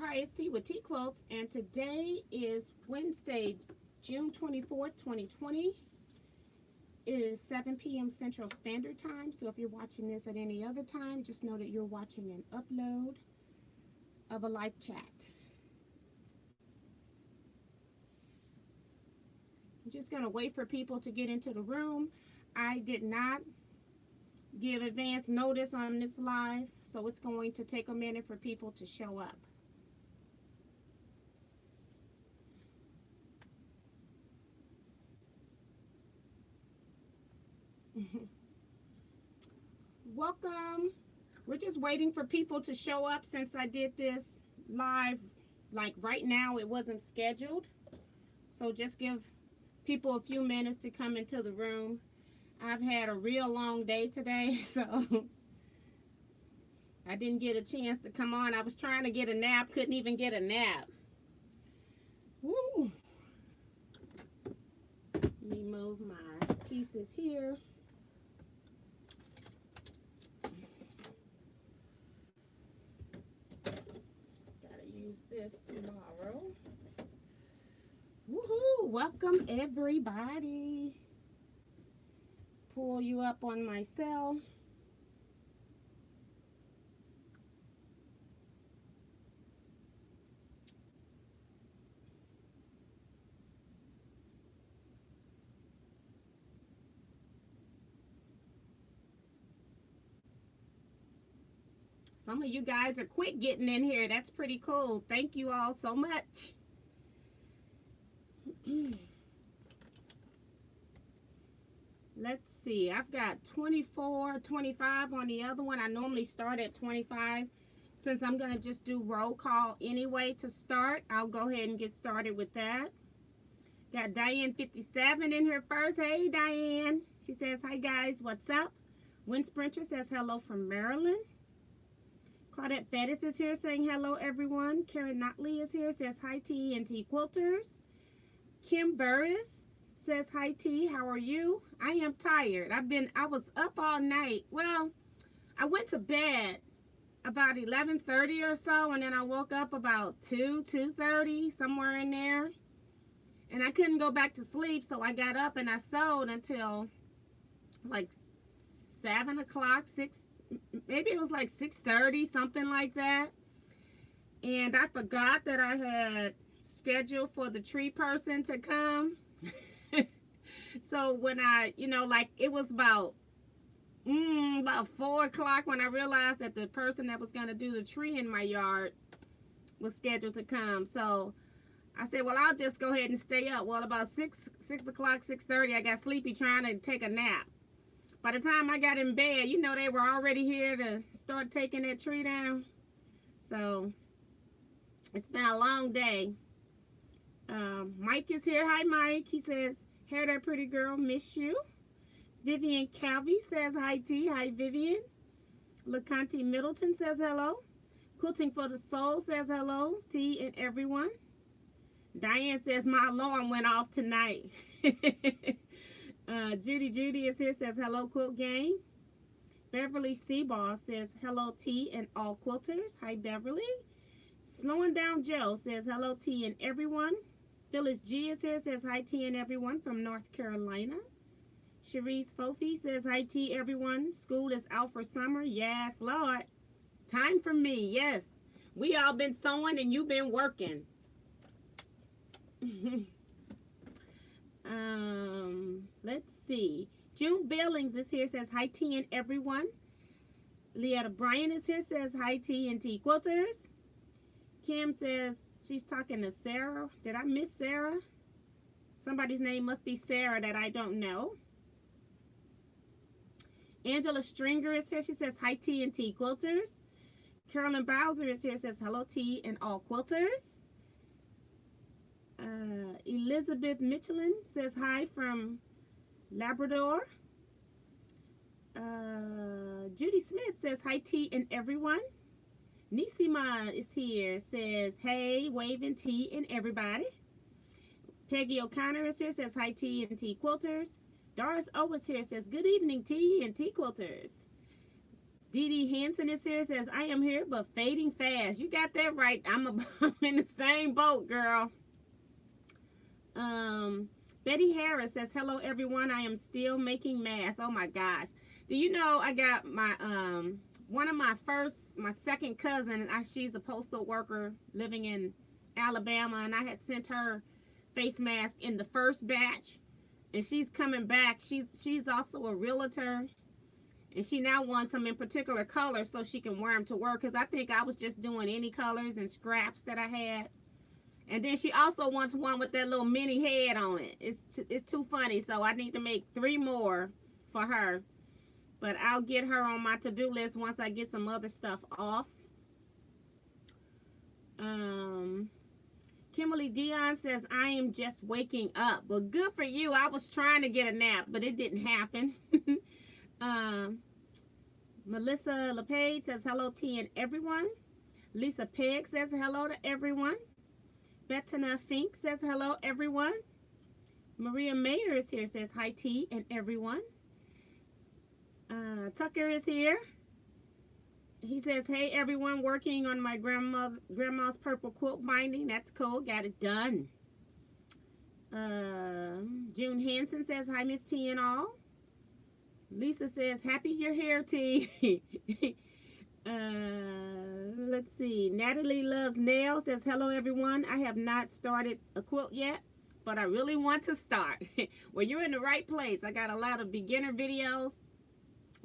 Hi, it's T with Teaquilts, and today is Wednesday, June 24th, 2020. It is 7 p.m. Central Standard Time, so if you're watching this at any other time, just know that you're watching an upload of a live chat. I'm just going to wait for people to get into the room. I did not give advance notice on this live, so it's going to take a minute for people to show up. Welcome. We're just waiting for people to show up since I did this live like right now. It wasn't scheduled, so just give people a few minutes to come into the room. I've had a real long day today, so I didn't get a chance to come on. I was trying to get a nap, couldn't even get a nap. Woo. Let me move my pieces here. This tomorrow. Woohoo! Welcome everybody. Pull you up on my cell. Some of you guys are quick getting in here. That's pretty cool. Thank you all so much. Let's see. I've got 24, 25 on the other one. I normally start at 25. Since I'm going to just do roll call anyway to start, I'll go ahead and get started with that. Got Diane 57 in here first. Hey, Diane. She says, hi, guys. What's up? Wind Sprinter says hello from Maryland. Claudette Bettis is here saying hello, everyone. Karen Notley is here, says hi, T and T Quilters. Kim Burris says hi, T. How are you? I am tired. I was up all night. Well, I went to bed about 11:30 or so, and then I woke up about 2:30, somewhere in there. And I couldn't go back to sleep, so I got up and I sewed until like 7 o'clock, 6. Maybe it was like 6:30, something like that. And I forgot that I had scheduled for the tree person to come. So when I, like it was about 4 o'clock when I realized that the person that was going to do the tree in my yard was scheduled to come. So I said, well, I'll just go ahead and stay up. Well, about 6 o'clock, 6:30, I got sleepy trying to take a nap. By the time I got in bed, they were already here to start taking that tree down. So it's been a long day. Mike is here. Hi, Mike. He says, "Hair that pretty girl, miss you." Vivian Calvi says hi, T. Hi, Vivian. LeConte Middleton says hello. Quilting for the Soul says hello, T and everyone. Diane says my alarm went off tonight. Judy is here, says hello, Quilt Gang. Beverly Seaball says hello, T and all quilters. Hi, Beverly. Slowing Down Joe says hello, T and everyone. Phyllis G is here, says hi, T and everyone from North Carolina. Cherise Fofi says hi, T everyone. School is out for summer. Yes, Lord. Time for me. Yes. We all been sewing and you've been working. Let's see. June Billings is here, says hi, T and everyone. Leetta Bryan is here, says hi, T and T Quilters. Kim says she's talking to Sarah. Did I miss Sarah? Somebody's name must be Sarah that I don't know. Angela Stringer is here. She says hi, T and T Quilters. Carolyn Bowser is here, says hello, T and all quilters. Elizabeth Michelin says hi from Labrador. Judy Smith says hi, T and everyone. Nisima is here, says hey, waving T and everybody. Peggy O'Connor is here, says hi, T and T Quilters. Doris O is here, says good evening, T and T Quilters. Dee Dee Hansen is here, says, I am here, but fading fast. You got that right. I'm in the same boat, girl. Betty Harris says, hello, everyone. I am still making masks. Oh, my gosh. Do you know I got my, one of my second cousin, she's a postal worker living in Alabama, and I had sent her face mask in the first batch, and she's coming back. She's also a realtor, and she now wants them in particular colors so she can wear them to work, because I think I was just doing any colors and scraps that I had. And then she also wants one with that little mini head on it. It's too funny, so I need to make 3 more for her. But I'll get her on my to-do list once I get some other stuff off. Kimberly Dion says, I am just waking up. Well, good for you. I was trying to get a nap, but it didn't happen. Melissa LePage says, hello, T and everyone. Lisa Pegg says, hello to everyone. Bettina Fink says, hello, everyone. Maria Mayer is here, says, hi, T and everyone. Tucker is here. He says, hey, everyone, working on my grandma's purple quilt binding. That's cool. Got it done. June Hansen says, hi, Miss T and all. Lisa says, happy you're here, T. Let's see. Natalie Loves Nails says, hello, everyone. I have not started a quilt yet, but I really want to start. Well, you're in the right place. I got a lot of beginner videos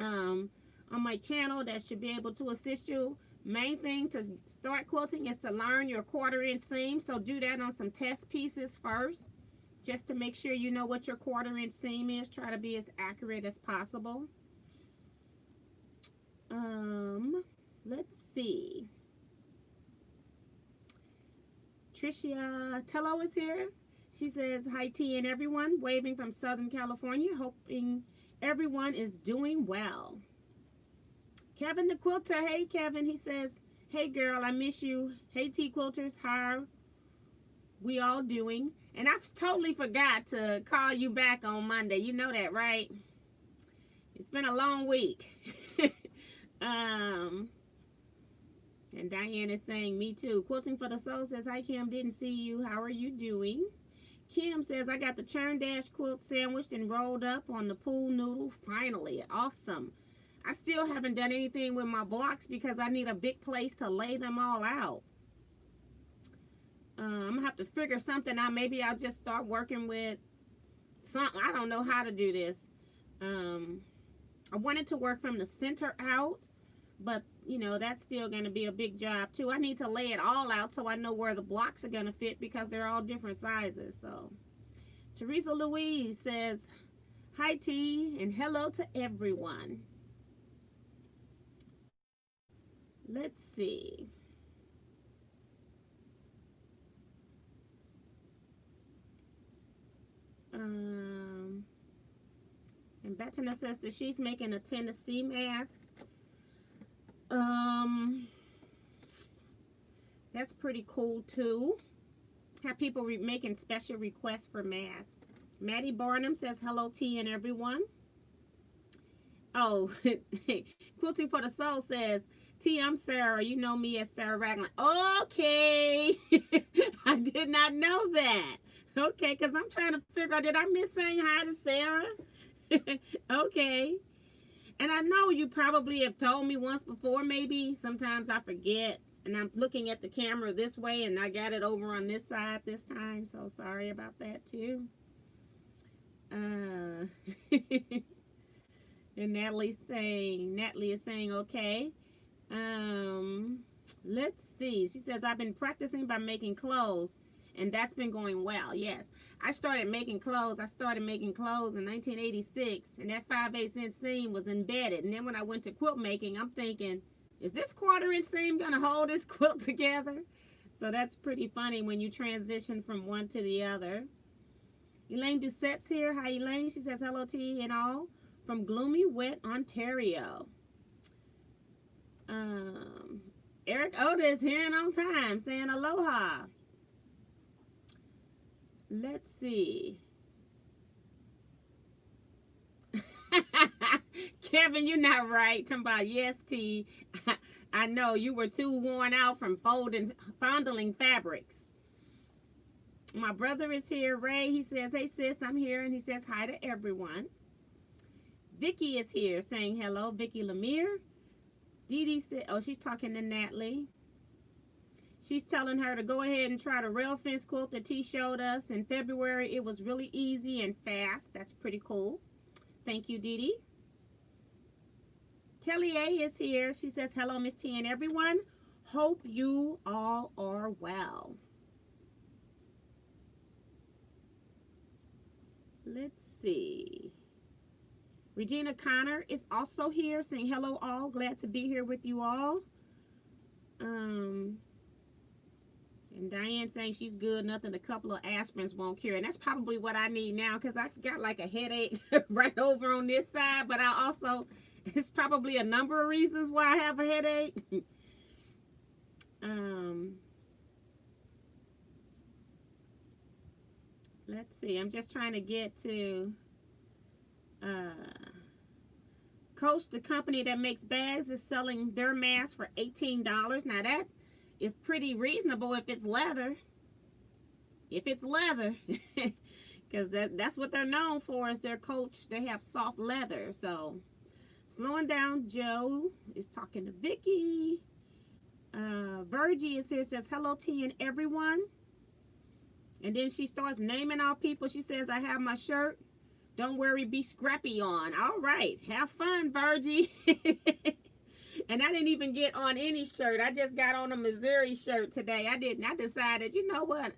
on my channel that should be able to assist you. Main thing to start quilting is to learn your 1/4" seam. So do that on some test pieces first, just to make sure you know what your 1/4" seam is. Try to be as accurate as possible. Let's see. Tricia Tello is here. She says, hi, T and everyone, waving from Southern California, hoping everyone is doing well. Kevin the Quilter, hey, Kevin, he says, hey, girl, I miss you. Hey, T Quilters, how are we all doing? And I totally forgot to call you back on Monday. You know that, right? It's been a long week. And Diane is saying, me too. Quilting for the Soul says, hi, Kim, didn't see you. How are you doing? Kim says, I got the churn dash quilt sandwiched and rolled up on the pool noodle. Finally, awesome. I still haven't done anything with my blocks because I need a big place to lay them all out. I'm going to have to figure something out. Maybe I'll just start working with something. I don't know how to do this. I wanted to work from the center out, but, you know, that's still going to be a big job, too. I need to lay it all out so I know where the blocks are going to fit because they're all different sizes. So, Teresa Louise says, hi, T, and hello to everyone. Let's see. And Bettina says that she's making a Tennessee mask. That's pretty cool too. Have people making special requests for masks. Maddie Barnum says hello, T and everyone. Oh, Quilting for the Soul says, T, I'm Sarah. You know me as Sarah Ragland. Okay. I did not know that. Okay, because I'm trying to figure out, did I miss saying hi to Sarah? Okay. And I know you probably have told me once before, maybe. Sometimes I forget. And I'm looking at the camera this way, and I got it over on this side this time. So sorry about that, too. And Natalie is saying, okay. Let's see. She says, I've been practicing by making clothes, and that's been going well. Yes, I started making clothes. I started making clothes in 1986, and that 5/8" seam was embedded. And then when I went to quilt making, I'm thinking, is this 1/4" seam gonna hold this quilt together? So that's pretty funny when you transition from one to the other. Elaine Doucette's here. Hi, Elaine. She says hello to you and all from gloomy, wet Ontario. Eric Oda is here and on time, saying aloha. Let's see. Kevin, you're not right. Talking about, yes, T. I know you were too worn out from fondling fabrics. My brother is here. Ray, he says, hey, sis, I'm here. And he says hi to everyone. Vicky is here saying hello. Vicky Lemire. Dee Dee said, oh, she's talking to Natalie. She's telling her to go ahead and try the rail fence quilt that T showed us in February. It was really easy and fast. That's pretty cool. Thank you, Dee Dee. Kelly A is here. She says, hello, Miss T and everyone. Hope you all are well. Let's see. Regina Connor is also here saying hello all. Glad to be here with you all. And Diane saying she's good. Nothing, a couple of aspirins won't cure. And that's probably what I need now because I've got like a headache right over on this side. But I also, it's probably a number of reasons why I have a headache. Let's see. I'm just trying to get to Coach, the company that makes bags, is selling their mask for $18. Now that is pretty reasonable if it's leather. If it's leather. Because that's what they're known for, is their Coach. They have soft leather. So, slowing down, Joe is talking to Vicky. Virgie is here, says, hello, T and everyone. And then she starts naming all people. She says, I have my shirt. Don't worry, be scrappy on. All right. Have fun, Virgie. And I didn't even get on any shirt. I just got on a Missouri shirt today. I didn't. I decided, you know what?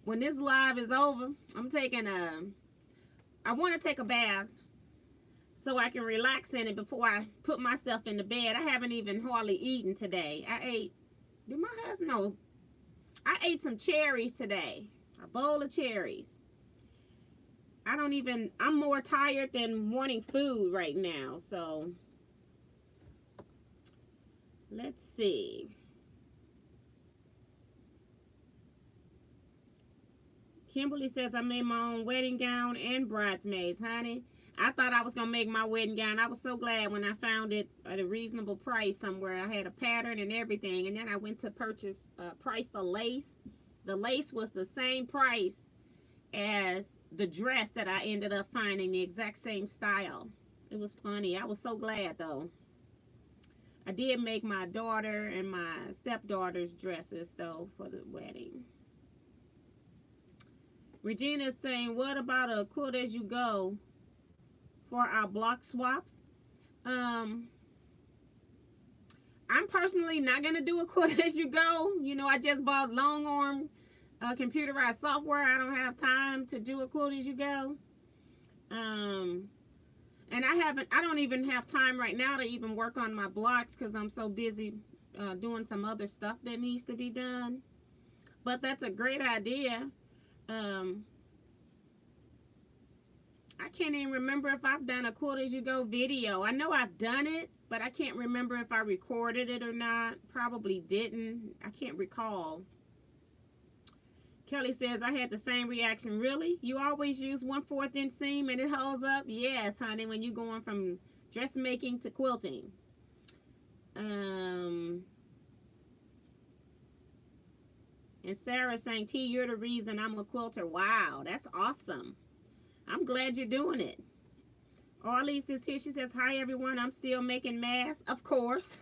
When this live is over, I'm taking I want to take a bath so I can relax in it before I put myself in the bed. I haven't even hardly eaten today. Did my husband know? I ate some cherries today. A bowl of cherries. I'm more tired than wanting food right now. So, let's see. Kimberly says, I made my own wedding gown and bridesmaids, honey. I thought I was going to make my wedding gown. I was so glad when I found it at a reasonable price somewhere. I had a pattern and everything. And then I went to price the lace. The lace was the same price as the dress that I ended up finding, the exact same style. It was funny. I was so glad, though. I did make my daughter and my stepdaughter's dresses, though, for the wedding. Regina's saying, what about a quilt as you go for our block swaps? I'm personally not going to do a quilt as you go. You know, I just bought long arm computerized software. I don't have time to do a quilt as you go. And I don't even have time right now to even work on my blocks because I'm so busy doing some other stuff that needs to be done. But that's a great idea. I can't even remember if I've done a quilt as you go video. I know I've done it, but I can't remember if I recorded it or not. Probably didn't. I can't recall. Kelly says, I had the same reaction. Really? You always use 1/4 inch seam and it holds up? Yes, honey, when you're going from dressmaking to quilting. And Sarah's saying, T, you're the reason I'm a quilter. Wow, that's awesome. I'm glad you're doing it. Arlise is here. She says, hi, everyone. I'm still making masks. Of course.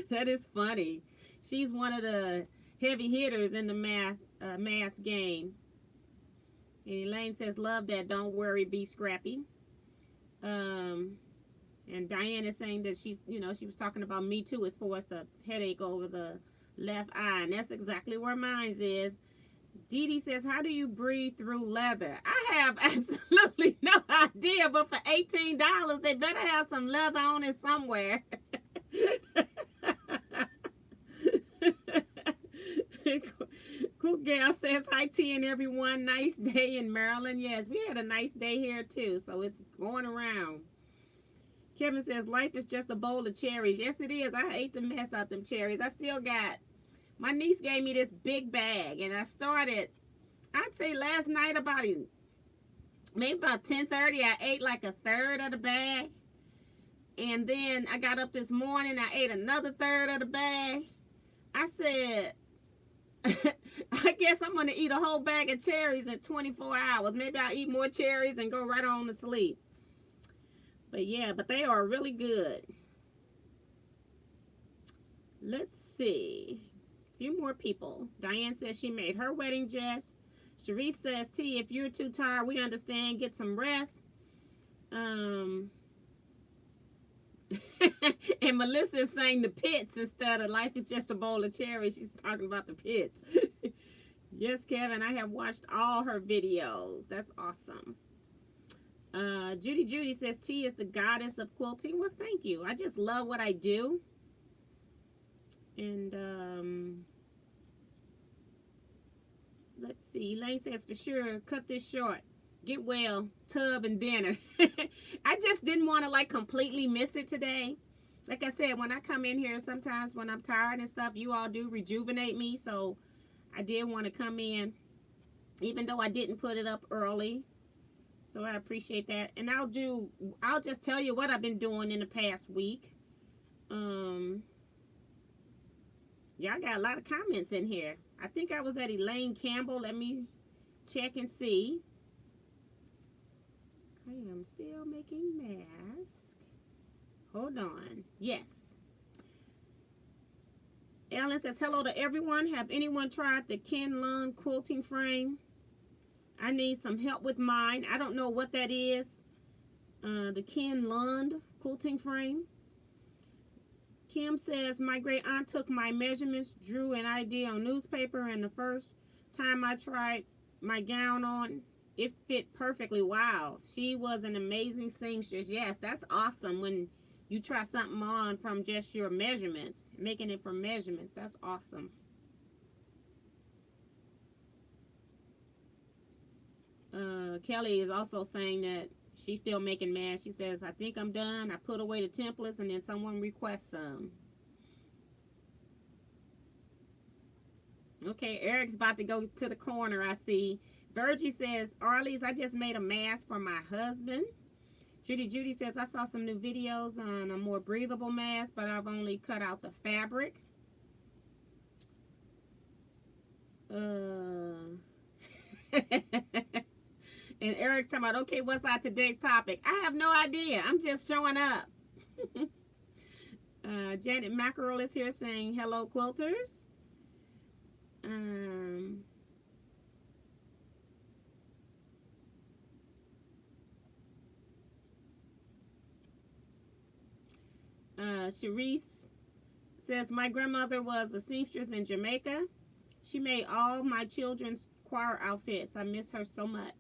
That is funny. She's one of the heavy hitters in the mask game. And Elaine says, love that. Don't worry. Be scrappy. And Diane is saying that she was talking about me too as far as the headache over the left eye. And that's exactly where mine is. Dee Dee says, how do you breathe through leather? I have absolutely no idea, but for $18, they better have some leather on it somewhere. Cool Gal says, hi, T and everyone. Nice day in Maryland. Yes, we had a nice day here, too, so it's going around. Kevin says, life is just a bowl of cherries. Yes, it is. I ate the mess out them cherries. I still got... My niece gave me this big bag, and I started, I'd say last night maybe about 10:30, I ate like a third of the bag. And then I got up this morning, I ate another third of the bag. I said, I guess I'm going to eat a whole bag of cherries in 24 hours. Maybe I'll eat more cherries and go right on to sleep. But yeah, but they are really good. Let's see. A few more people. Diane says she made her wedding dress. Cherie says, T, if you're too tired, we understand. Get some rest. And Melissa is saying the pits instead of life is just a bowl of cherries. She's talking about the pits. Yes, Kevin, I have watched all her videos. That's awesome. Judy says T is the goddess of quilting. Well, thank you. I just love what I do. And let's see. Elaine says for sure, cut this short. Get well, tub and dinner. I just didn't want to like completely miss it today. Like I said, when I come in here, sometimes when I'm tired and stuff, you all do rejuvenate me. So I did want to come in, even though I didn't put it up early. So I appreciate that. And I'll just tell you what I've been doing in the past week. Yeah, I got a lot of comments in here. I think I was at Elaine Campbell. Let me check and see. I am still making masks. Hold on. Yes. Ellen says, hello to everyone. Have anyone tried the Ken Lund quilting frame? I need some help with mine. I don't know what that is. The Ken Lund quilting frame. Kim says, my great aunt took my measurements, drew an idea on newspaper, and the first time I tried my gown on, it fit perfectly. Wow. She was an amazing seamstress. Yes, that's awesome when you try something on from just your measurements, making it from measurements. That's awesome. Kelly is also saying that she's still making masks. She says, I think I'm done. I put away the templates and then someone requests some. Okay, Eric's about to go to the corner, I see. Virgie says, Arlies, I just made a mask for my husband. Judy says, I saw some new videos on a more breathable mask, but I've only cut out the fabric. And Eric's talking about, okay, what's our today's topic? I have no idea. I'm just showing up. Janet Mackerel is here saying, hello, quilters. Sharice says, my grandmother was a seamstress in Jamaica. She made all my children's choir outfits. I miss her so much.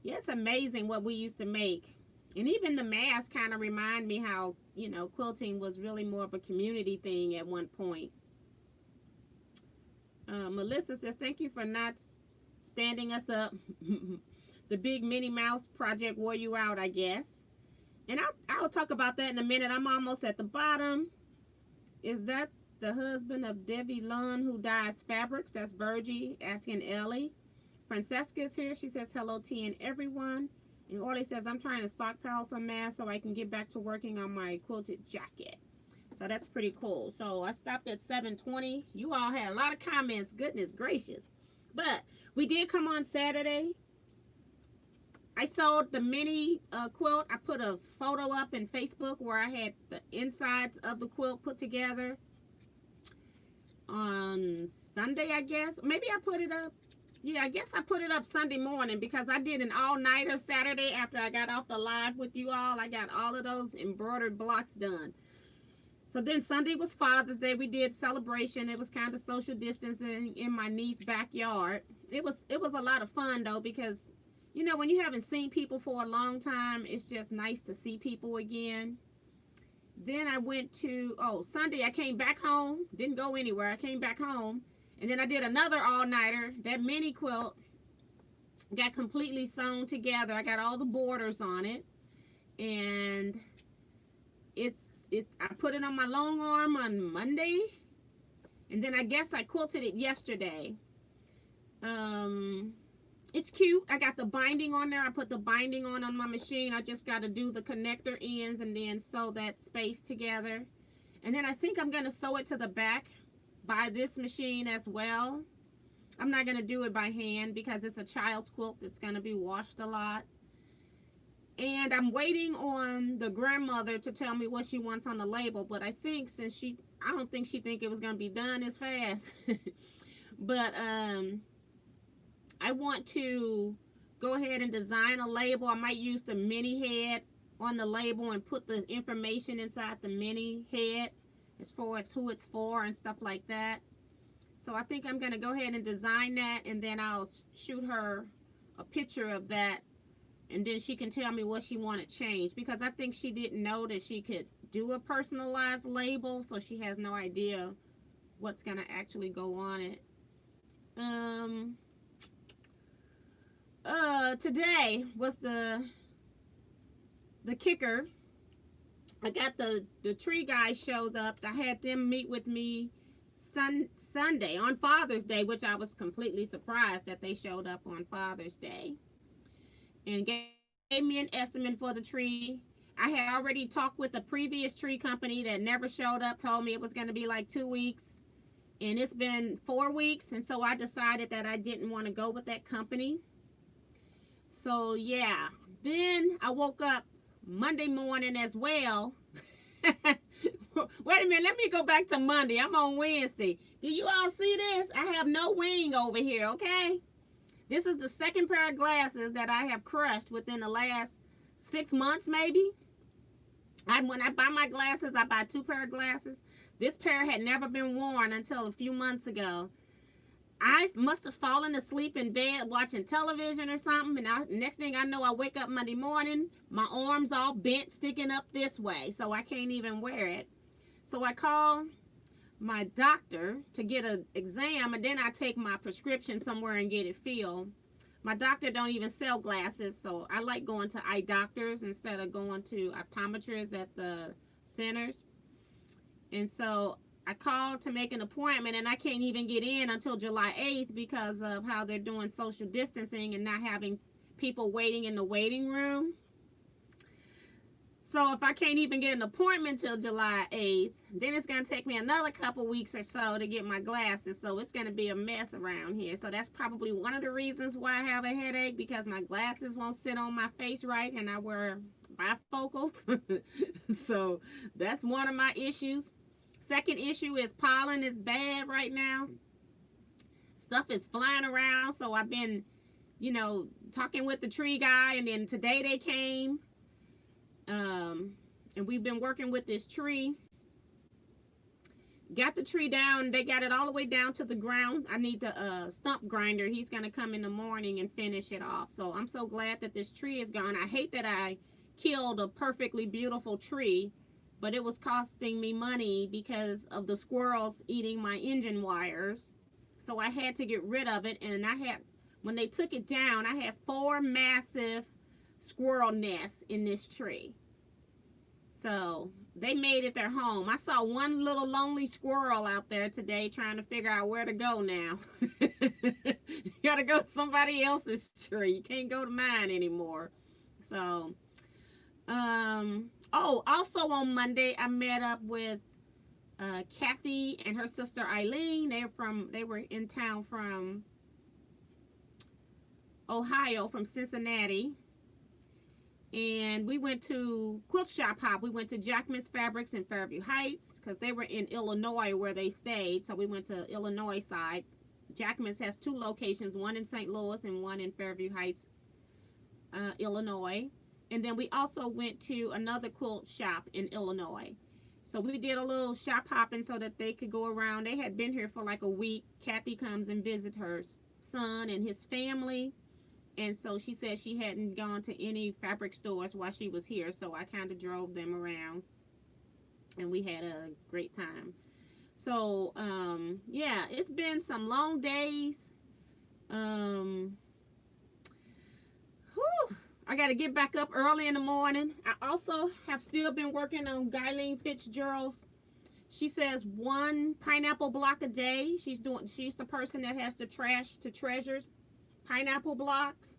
Yeah, it's amazing what we used to make. And even the masks kind of remind me how, you know, quilting was really more of a community thing at one point. Melissa says, thank you for not standing us up. The big Minnie Mouse project wore you out, I guess. And I'll talk about that in a minute. I'm almost at the bottom. Is that the husband of Debbie Lund who dyes fabrics? That's Virgie asking Ellie. Francesca's here. She says, hello, T and everyone. And Orly says, I'm trying to stockpile some masks so I can get back to working on my quilted jacket. So that's pretty cool. So I stopped at 7:20. You all had a lot of comments. Goodness gracious. But we did come on Saturday. I sold the mini quilt. I put a photo up in Facebook where I had the insides of the quilt put together on Sunday, I guess. Maybe I put it up. Yeah, I guess I put it up Sunday morning because I did an all-nighter Saturday after I got off the live with you all. I got all of those embroidered blocks done. So then Sunday was Father's Day. We did celebration. It was kind of social distancing in my niece's backyard. It was a lot of fun though because, you know, when you haven't seen people for a long time, it's just nice to see people again. Then I went to, Sunday I came back home. Didn't go anywhere. I came back home. And then I did another all-nighter. That mini quilt got completely sewn together. I got all the borders on it. And I put it on my long arm on Monday. And then I guess I quilted it yesterday. it's cute. I got the binding on there. I put the binding on my machine. I just got to do the connector ends and then sew that space together. And then I think I'm going to sew it to the back by this machine as well. I'm not going to do it by hand because it's a child's quilt that's going to be washed a lot. And I'm waiting on the grandmother to tell me what she wants on the label. But I think since I don't think she think it was going to be done as fast. But I want to go ahead and design a label. I might use the mini head on the label and put the information inside the mini head as far as who it's for and stuff like that. So I think I'm going to go ahead and design that, and then I'll shoot her a picture of that, and then she can tell me what she wanted changed, because I think she didn't know that she could do a personalized label, so she has no idea what's going to actually go on it. Today was the kicker. I got the tree guys shows up. I had them meet with me Sunday on Father's Day, which I was completely surprised that they showed up on Father's Day, and gave me an estimate for the tree. I had already talked with the previous tree company that never showed up, told me it was going to be like 2 weeks, and it's been 4 weeks, and so I decided that I didn't want to go with that company. So yeah, then I woke up Monday morning as well. Wait a minute, let me go back to Monday. I'm on Wednesday. Do you all see this? I have no wing over here, okay? This is the second pair of glasses that I have crushed within the last 6 months, maybe. When I buy my glasses, I buy 2 pair of glasses. This pair had never been worn until a few months ago. I must have fallen asleep in bed watching television or something, and next thing I know, I wake up Monday morning, my arms all bent, sticking up this way, so I can't even wear it. So I call my doctor to get an exam, and then I take my prescription somewhere and get it filled. My doctor don't even sell glasses, so I like going to eye doctors instead of going to optometrists at the centers. And so I called to make an appointment, and I can't even get in until July 8th because of how they're doing social distancing and not having people waiting in the waiting room. So if I can't even get an appointment till July 8th, then it's going to take me another couple weeks or so to get my glasses. So it's going to be a mess around here. So that's probably one of the reasons why I have a headache, because my glasses won't sit on my face right, and I wear bifocals. So that's one of my issues. Second issue is pollen is bad right now. Stuff is flying around, so I've been, talking with the tree guy, and then today they came, and we've been working with this tree. Got the tree down. They got it all the way down to the ground. I need the stump grinder. He's going to come in the morning and finish it off. So I'm so glad that this tree is gone. I hate that I killed a perfectly beautiful tree, but it was costing me money because of the squirrels eating my engine wires. So I had to get rid of it, and when they took it down, I had 4 massive squirrel nests in this tree. So they made it their home. I saw one little lonely squirrel out there today trying to figure out where to go now. You gotta go to somebody else's tree. You can't go to mine anymore. So, also on Monday, I met up with Kathy and her sister Eileen. They were in town from Ohio, from Cincinnati. And we went to Quilt Shop Hop. We went to Jackman's Fabrics in Fairview Heights because they were in Illinois where they stayed. So we went to Illinois side. Jackman's has 2 locations, one in St. Louis and one in Fairview Heights, Illinois. And then we also went to another quilt shop in Illinois. So we did a little shop hopping so that they could go around. They had been here for like a week. Kathy comes and visits her son and his family. And so she said she hadn't gone to any fabric stores while she was here. So I kind of drove them around. And we had a great time. So, yeah, it's been some long days. I got to get back up early in the morning. I also have still been working on Guyleen Fitzgerald's. She says 1 pineapple block a day. She's the person that has the Trash to Treasures pineapple blocks.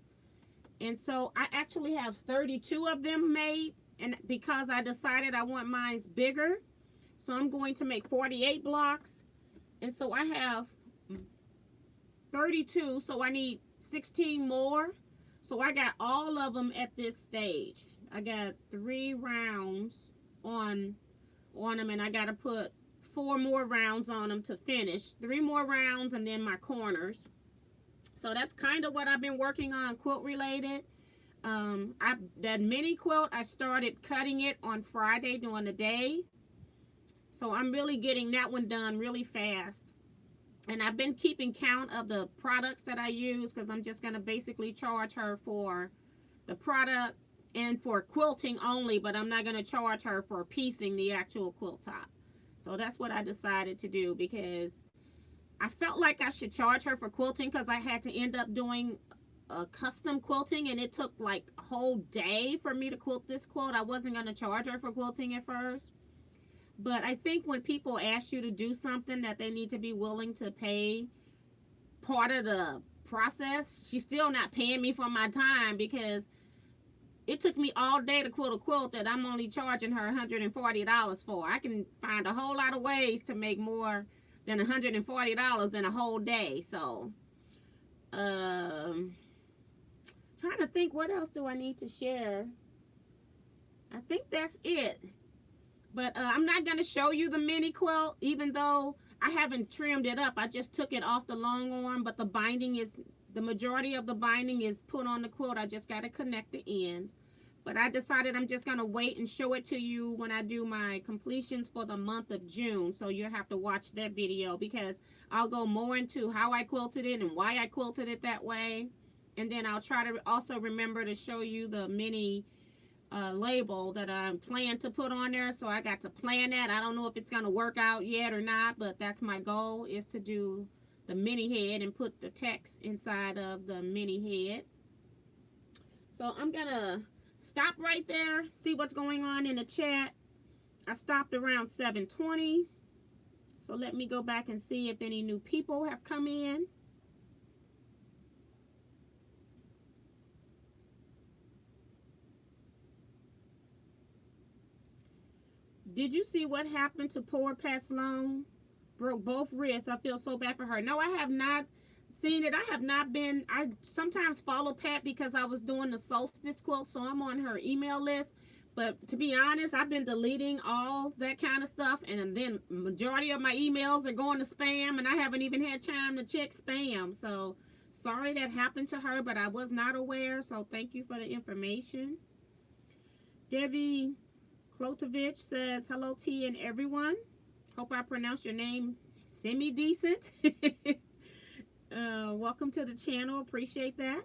And so I actually have 32 of them made, and because I decided I want mine bigger, so I'm going to make 48 blocks. And so I have 32, so I need 16 more. So I got all of them at this stage. I got 3 rounds on them, and I got to put 4 more rounds on them to finish. 3 more rounds and then my corners. So that's kind of what I've been working on quilt related. That mini quilt, I started cutting it on Friday during the day. So I'm really getting that one done really fast. And I've been keeping count of the products that I use, because I'm just going to basically charge her for the product and for quilting only, but I'm not going to charge her for piecing the actual quilt top. So that's what I decided to do, because I felt like I should charge her for quilting, because I had to end up doing a custom quilting, and it took like a whole day for me to quilt this quilt. I wasn't going to charge her for quilting at first. But I think when people ask you to do something that they need to be willing to pay part of the process, she's still not paying me for my time, because it took me all day to quilt a quilt that I'm only charging her $140 for. I can find a whole lot of ways to make more than $140 in a whole day. So, trying to think, what else do I need to share? I think that's it. But I'm not going to show you the mini quilt, even though I haven't trimmed it up. I just took it off the long arm, but the binding is, the majority of the binding is put on the quilt. I just got to connect the ends. But I decided I'm just going to wait and show it to you when I do my completions for the month of June. So you'll have to watch that video, because I'll go more into how I quilted it and why I quilted it that way. And then I'll try to also remember to show you the mini label that I plan to put on there. So I got to plan that. I don't know if it's going to work out yet or not, but that's my goal, is to do the mini head and put the text inside of the mini head. So I'm going to stop right there, see what's going on in the chat. I stopped around 7:20. So let me go back and see if any new people have come in. Did you see what happened to poor Pat Sloan? Broke both wrists. I feel so bad for her. No, I have not seen it. I have not been. I sometimes follow Pat because I was doing the solstice quilt, so I'm on her email list. But to be honest, I've been deleting all that kind of stuff, and then majority of my emails are going to spam, and I haven't even had time to check spam. So sorry that happened to her, but I was not aware. So thank you for the information. Debbie Klotovich says, hello T and everyone. Hope I pronounced your name semi-decent. Welcome to the channel. Appreciate that.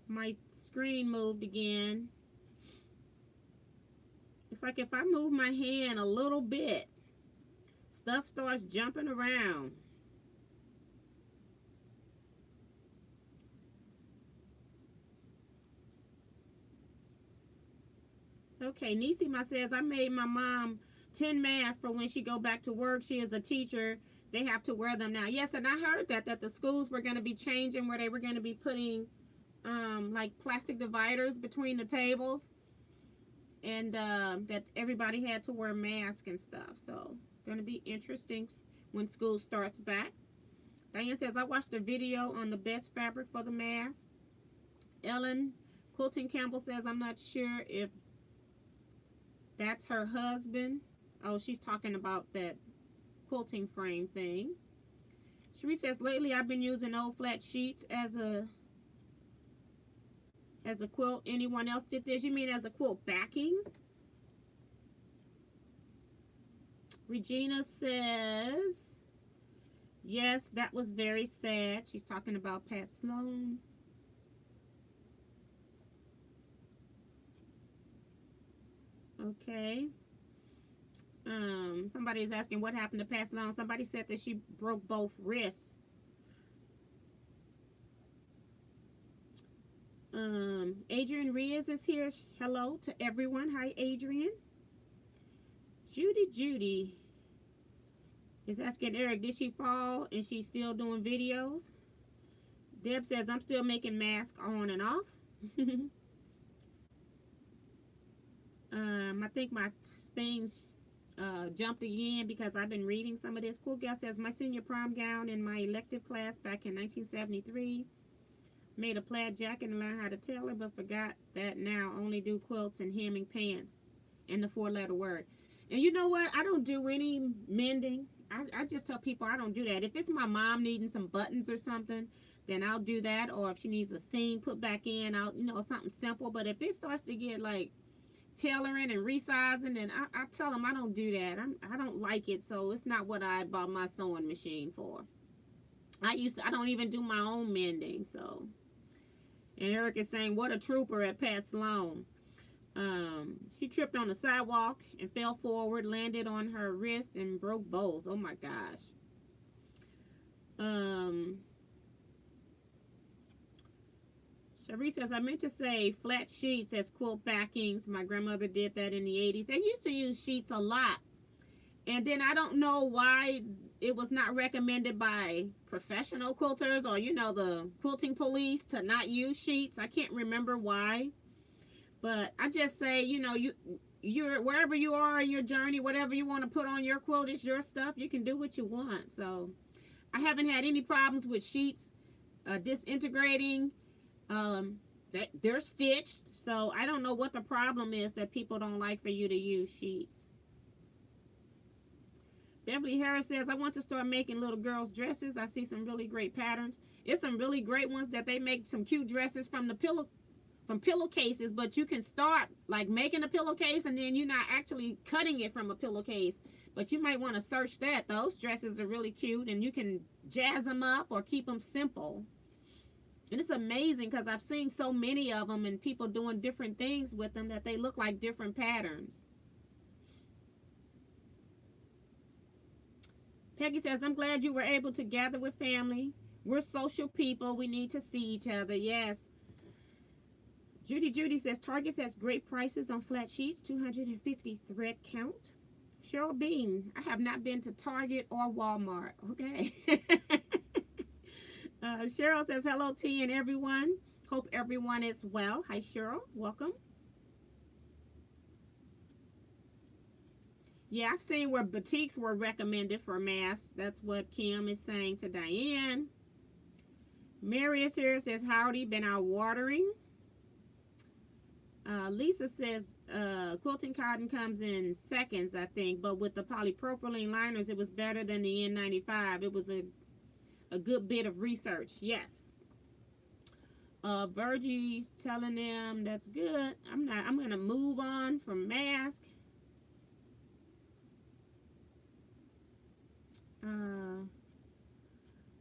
My screen moved again. It's like if I move my hand a little bit, stuff starts jumping around. Okay, Nisima says, I made my mom 10 masks for when she go back to work. She is a teacher. They have to wear them now. Yes, and I heard that the schools were going to be changing, where they were going to be putting like plastic dividers between the tables, and that everybody had to wear masks and stuff. So, going to be interesting when school starts back. Diane says, I watched a video on the best fabric for the mask. Ellen Quilting Campbell says, I'm not sure if that's her husband. Oh, she's talking about that quilting frame thing. Cherie says, lately I've been using old flat sheets as a quilt. Anyone else did this? You mean as a quilt backing? Regina says, yes, that was very sad. She's talking about Pat Sloan. Okay. Somebody is asking what happened to Pat Sloan. Somebody said that she broke both wrists. Adrian Riaz is here. Hello to everyone. Hi, Adrian. Judy Is asking Eric, did she fall and she's still doing videos? Deb says, I'm still making masks on and off. I think my things jumped again because I've been reading some of this. Cool Gal says, my senior prom gown in my elective class back in 1973. Made a plaid jacket and learned how to tailor, but forgot that now only do quilts and hemming pants and the 4-letter word. And you know what? I don't do any mending. I just tell people I don't do that. If it's my mom needing some buttons or something, then I'll do that. Or if she needs a seam put back in, I'll, something simple. But if it starts to get like tailoring and resizing, then I tell them I don't do that. I don't like it, so it's not what I bought my sewing machine for. I don't even do my own mending, so. And Eric is saying, what a trooper at Pat Sloan. She tripped on the sidewalk and fell forward, landed on her wrist, and broke both. Oh my gosh. Cherie says, I meant to say flat sheets as quilt backings. My grandmother did that in the 80s. They used to use sheets a lot. And then I don't know why it was not recommended by professional quilters or, the quilting police to not use sheets. I can't remember why. But I just say, you're wherever you are in your journey, whatever you want to put on your quilt is your stuff. You can do what you want. So I haven't had any problems with sheets disintegrating. They're stitched. So I don't know what the problem is that people don't like for you to use sheets. Beverly Harris says, I want to start making little girls' dresses. I see some really great patterns. It's some really great ones that they make some cute dresses from pillowcases, but you can start like making a pillowcase and then you're not actually cutting it from a pillowcase. But you might want to search that. Those dresses are really cute and you can jazz them up or keep them simple. And it's amazing because I've seen so many of them and people doing different things with them that they look like different patterns. Peggy says, I'm glad you were able to gather with family. We're social people. We need to see each other. Yes. Judy says, Target has great prices on flat sheets, 250 thread count. Cheryl Bean, I have not been to Target or Walmart. Okay. Cheryl says, hello, T and everyone. Hope everyone is well. Hi, Cheryl. Welcome. Yeah, I've seen where boutiques were recommended for masks. That's what Kim is saying to Diane. Mary is here, says, howdy, been out watering. Lisa says, quilting cotton comes in seconds, I think, but with the polypropylene liners, it was better than the N95. It was a good bit of research. Yes. Virgie's telling them that's good. I'm going to move on from mask.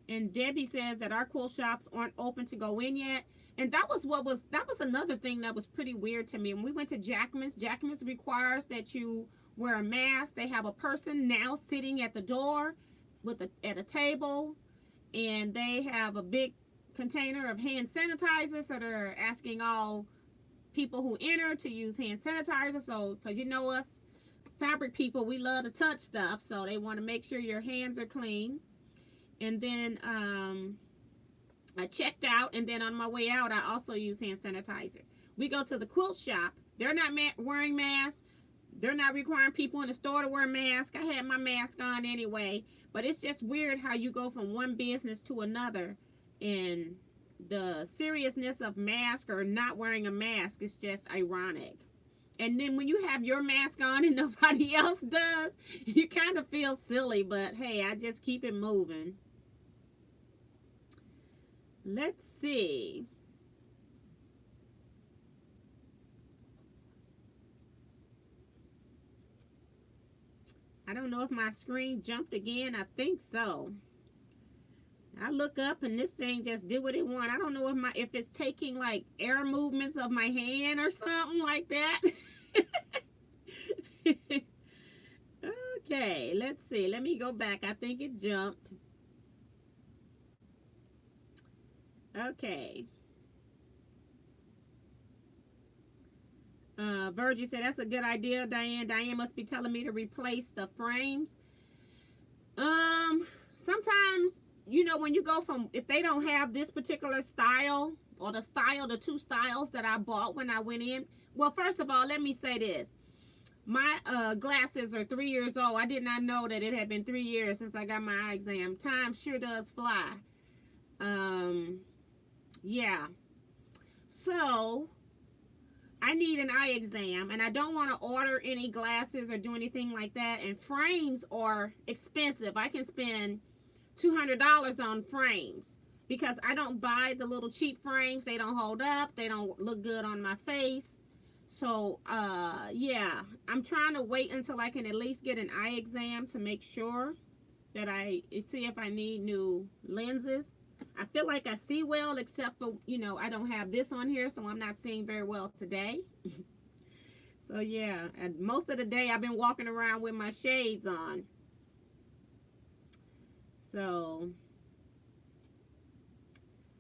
And Debbie says that our quilt shops aren't open to go in yet. And that was another thing that was pretty weird to me. When we went to Jackman's requires that you wear a mask. They have a person now sitting at the door at a table, and they have a big container of hand sanitizer. So they're asking all people who enter to use hand sanitizer. So, because us fabric people, we love to touch stuff, so they want to make sure your hands are clean. And then I checked out, and then on my way out, I also use hand sanitizer. We go to the quilt shop. They're not wearing masks. They're not requiring people in the store to wear masks. I had my mask on anyway. But it's just weird how you go from one business to another. And the seriousness of mask or not wearing a mask is just ironic. And then when you have your mask on and nobody else does, you kind of feel silly. But hey, I just keep it moving. Let's see. I don't know if my screen jumped again. I think so. I look up and this thing just did what it wanted. I don't know if it's taking like air movements of my hand or something like that. Okay, let's see. Let me go back. I think it jumped. Okay. Virgie said, that's a good idea, Diane. Diane must be telling me to replace the frames. Sometimes, you know, when you go from, if they don't have this particular style or the two styles that I bought when I went in. Well, first of all, let me say this. My glasses are 3 years old. I did not know that it had been 3 years since I got my eye exam. Time sure does fly. Yeah. So I need an eye exam, and I don't want to order any glasses or do anything like that. And frames are expensive. I can spend $200 on frames because I don't buy the little cheap frames. They don't hold up. They don't look good on my face. So, yeah, I'm trying to wait until I can at least get an eye exam to make sure that I see if I need new lenses. I feel like I see well, except for, you know, I don't have this on here, so I'm not seeing very well today. So, yeah, and most of the day I've been walking around with my shades on. So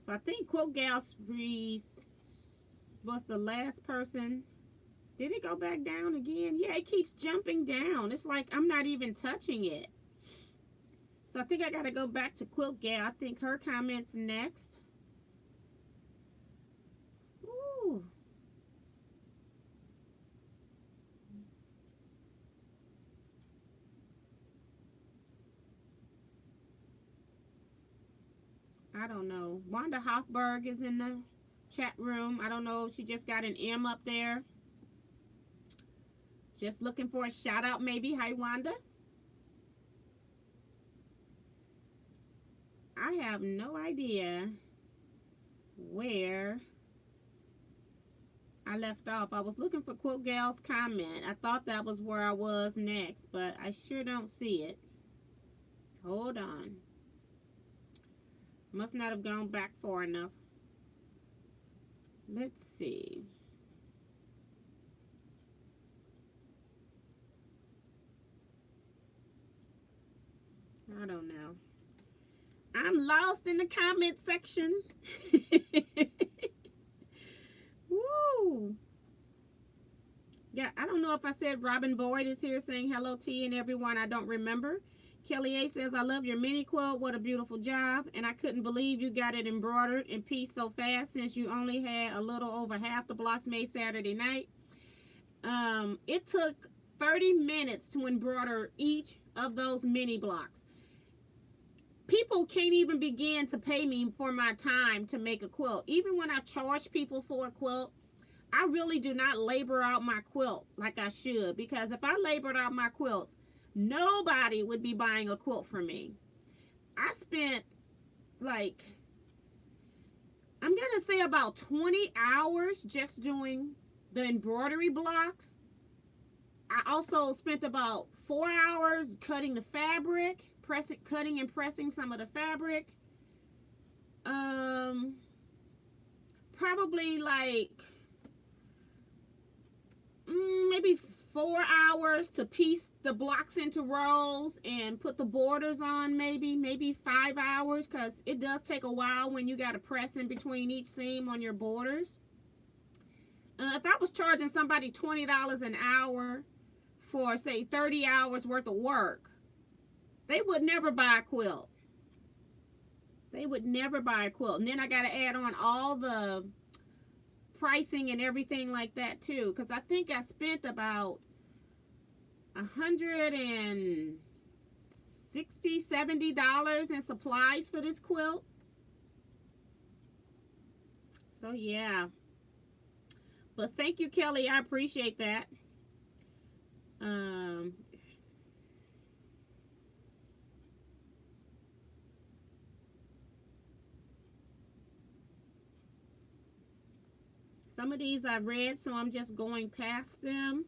I think Quote Gallery was the last person. Did it go back down again? Yeah, it keeps jumping down. It's like I'm not even touching it. So I think I got to go back to Quilt Gal. I think her comment's next. Ooh. I don't know. Wanda Hoffberg is in the chat room. I don't know. She just got an M up there. Just looking for a shout out maybe. Hi, Wanda. I have no idea where I left off. I was looking for Quote Gal's comment. I thought that was where I was next, but I sure don't see it. Hold on. Must not have gone back far enough. Let's see. I don't know. I'm lost in the comment section. Woo. Yeah, I don't know if I said Robin Boyd is here saying hello to you and everyone I don't remember. Kelly A says, I love your mini quilt. What a beautiful job. And I couldn't believe you got it embroidered in piece so fast since you only had a little over half the blocks made Saturday night. It took 30 minutes to embroider each of those mini blocks. People can't even begin to pay me for my time to make a quilt. Even when I charge people for a quilt, I really do not labor out my quilt like I should, because if I labored out my quilts, nobody would be buying a quilt from me. I spent like, I'm going to say about 20 hours just doing the embroidery blocks. I also spent about 4 hours cutting the fabric, cutting and pressing some of the fabric. Probably like maybe 4 hours to piece the blocks into rows and put the borders on. Maybe 5 hours, because it does take a while when you got to press in between each seam on your borders. If I was charging somebody $20 an hour for, say, 30 hours worth of work, they would never buy a quilt. They would never buy a quilt. And then I got to add on all the pricing and everything like that too, because I think I spent about $160, $70 in supplies for this quilt. So yeah, but thank you, Kelly. I appreciate that. Some of these I read, so I'm just going past them.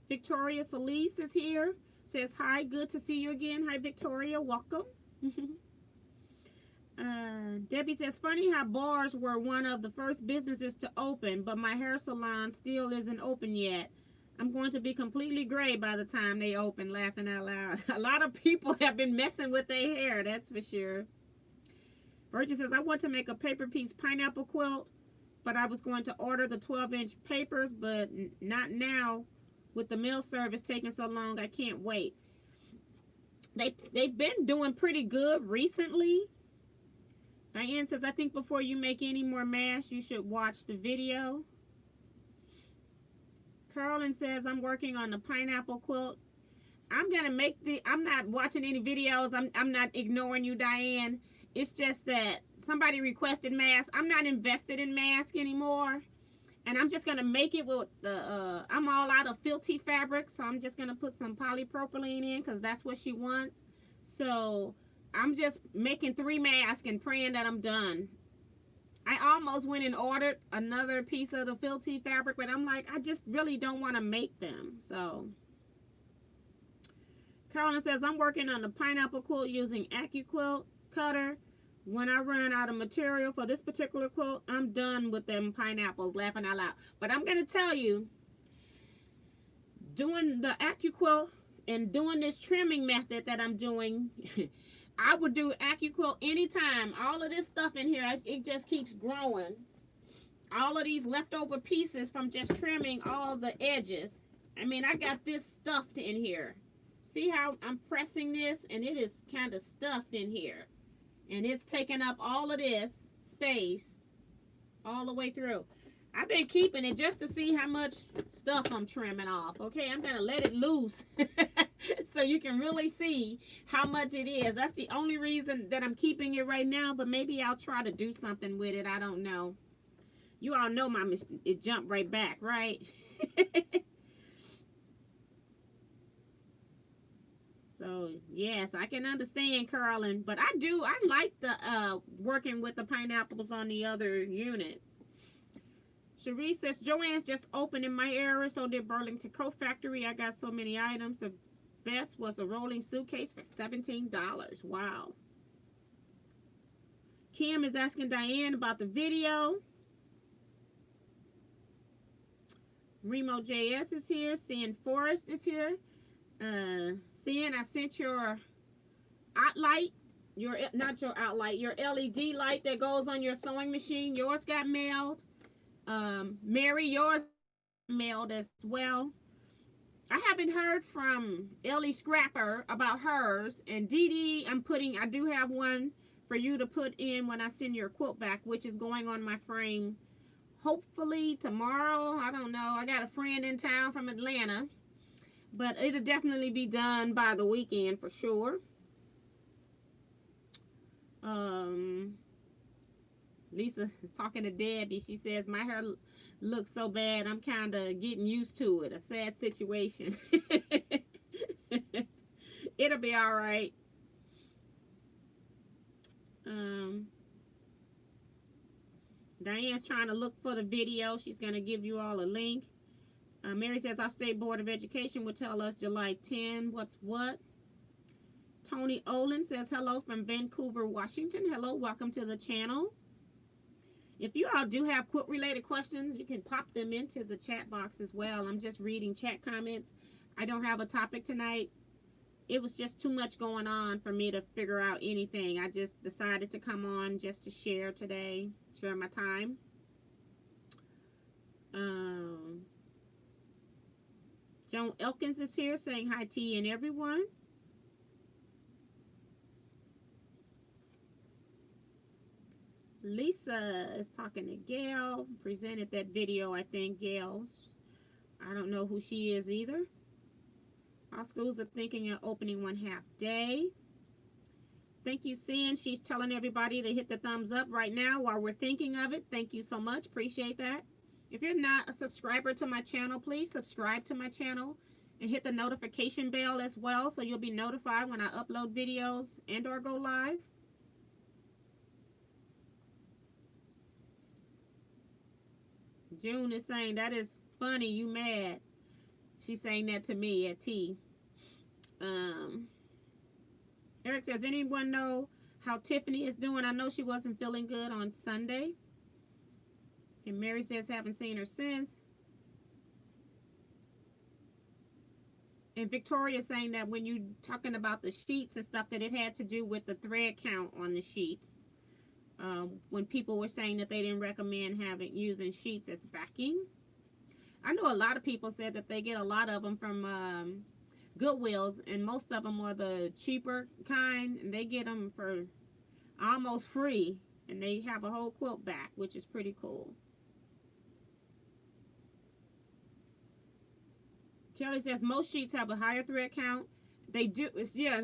Victoria Solis is here. Says, hi, good to see you again. Hi, Victoria, welcome. Debbie says, funny how bars were one of the first businesses to open, but my hair salon still isn't open yet. I'm going to be completely gray by the time they open, laughing out loud. A lot of people have been messing with their hair, that's for sure. Virgin says, I want to make a paper piece pineapple quilt, but I was going to order the 12-inch papers, but not now. With the mail service taking so long, I can't wait. They've been doing pretty good recently. Diane says, I think before you make any more masks, you should watch the video. Carolyn says, I'm working on the pineapple quilt. I'm not watching any videos. I'm not ignoring you, Diane. It's just that somebody requested masks. I'm not invested in masks anymore. And I'm just going to make it with the, I'm all out of filthy fabric. So I'm just going to put some polypropylene in because that's what she wants. So I'm just making 3 masks and praying that I'm done. I almost went and ordered another piece of the filthy fabric, but I'm like, I just really don't want to make them. So Carolyn says, I'm working on the pineapple quilt using AccuQuilt cutter. When I run out of material for this particular quilt, I'm done with them pineapples, laughing out loud. But I'm going to tell you, doing the AccuQuilt and doing this trimming method that I'm doing, I would do AccuQuilt anytime. All of this stuff in here, it just keeps growing. All of these leftover pieces from just trimming all the edges. I mean, I got this stuffed in here. See how I'm pressing this? And it is kind of stuffed in here. And it's taking up all of this space all the way through. I've been keeping it just to see how much stuff I'm trimming off. Okay, I'm going to let it loose so you can really see how much it is. That's the only reason that I'm keeping it right now, but maybe I'll try to do something with it. I don't know. You all know it jumped right back, right? So, yes, I can understand, Carolyn. But I like the working with the pineapples on the other unit. Cherie says, Joanne's just opened in my area, so did Burlington Coat Factory. I got so many items. The best was a rolling suitcase for $17. Wow. Kim is asking Diane about the video. Remo JS is here. Cian Forrest is here. Cian, I sent your outlight, not your outlight, your LED light that goes on your sewing machine. Yours got mailed. Mary, yours mailed as well. I haven't heard from Ellie Scrapper about hers. And Dee Dee, I do have one for you to put in when I send your quilt back, which is going on my frame hopefully tomorrow. I don't know. I got a friend in town from Atlanta. But it'll definitely be done by the weekend for sure. Lisa is talking to Debbie. She says, my hair looks so bad. I'm kind of getting used to it. A sad situation. It'll be all right. Diane's trying to look for the video. She's going to give you all a link. Mary says, our state board of education will tell us July 10 what's what. Tony Olin says, hello from Vancouver, Washington. Hello, welcome to the channel. If you all do have quilt related questions, you can pop them into the chat box as well. I'm just reading chat comments. I don't have a topic tonight. It was just too much going on for me to figure out anything. I just decided to come on just to share today, share my time. Joan Elkins is here saying hi to you and everyone. Lisa is talking to Gail. Presented that video, I think, Gail's. I don't know who she is either. Our schools are thinking of opening one half day. Thank you, Cian. She's telling everybody to hit the thumbs up right now while we're thinking of it. Thank you so much. Appreciate that. If you're not a subscriber to my channel, please subscribe to my channel and hit the notification bell as well so you'll be notified when I upload videos and or go live. June is saying, that is funny, you mad. She's saying that to me at tea. Eric says, anyone know how Tiffany is doing? I know she wasn't feeling good on Sunday. And Mary says, haven't seen her since. And Victoria saying that when you talking about the sheets and stuff, that it had to do with the thread count on the sheets. when people were saying that they didn't recommend using sheets as backing. I know a lot of people said that they get a lot of them from Goodwills, and most of them are the cheaper kind, and they get them for almost free, and they have a whole quilt back, which is pretty cool. Kelly says most sheets have a higher thread count. They do,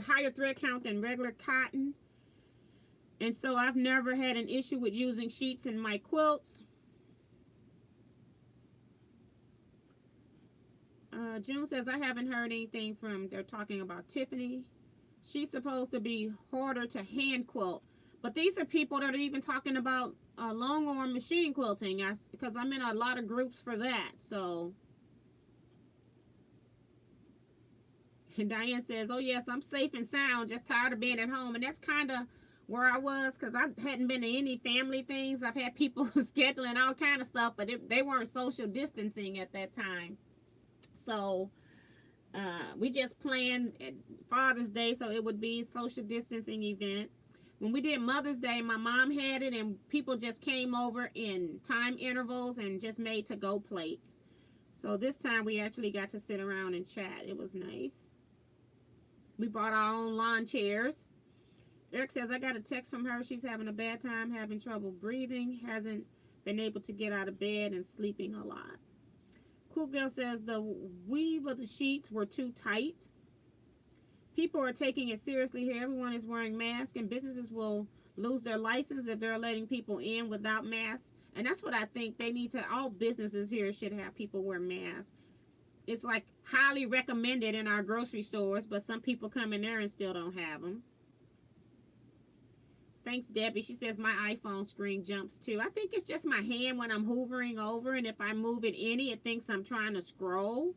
higher thread count than regular cotton. And so I've never had an issue with using sheets in my quilts. June says, I haven't heard anything from, they're talking about Tiffany. She's supposed to be harder to hand quilt. But these are people that are even talking about long arm machine quilting, because I'm in a lot of groups for that. So, and Diane says, oh yes, I'm safe and sound, just tired of being at home. And that's kind of where I was, because I hadn't been to any family things. I've had people scheduling all kind of stuff, but they weren't social distancing at that time. So we just planned at Father's Day, so it would be a social distancing event. When we did Mother's Day, my mom had it, and people just came over in time intervals and just made to-go plates. So this time we actually got to sit around and chat. It was nice. We brought our own lawn chairs. Eric says, I got a text from her. She's having a bad time, having trouble breathing, hasn't been able to get out of bed, and sleeping a lot. Cool Girl says, the weave of the sheets were too tight. People are taking it seriously here. Everyone is wearing masks, and businesses will lose their license if they're letting people in without masks. And that's what I think they need to, all businesses here should have people wear masks. It's like highly recommended in our grocery stores, but some people come in there and still don't have them. Thanks, Debbie. She says, my iPhone screen jumps too. I think it's just my hand when I'm hoovering over, and if I move it any, it thinks I'm trying to scroll.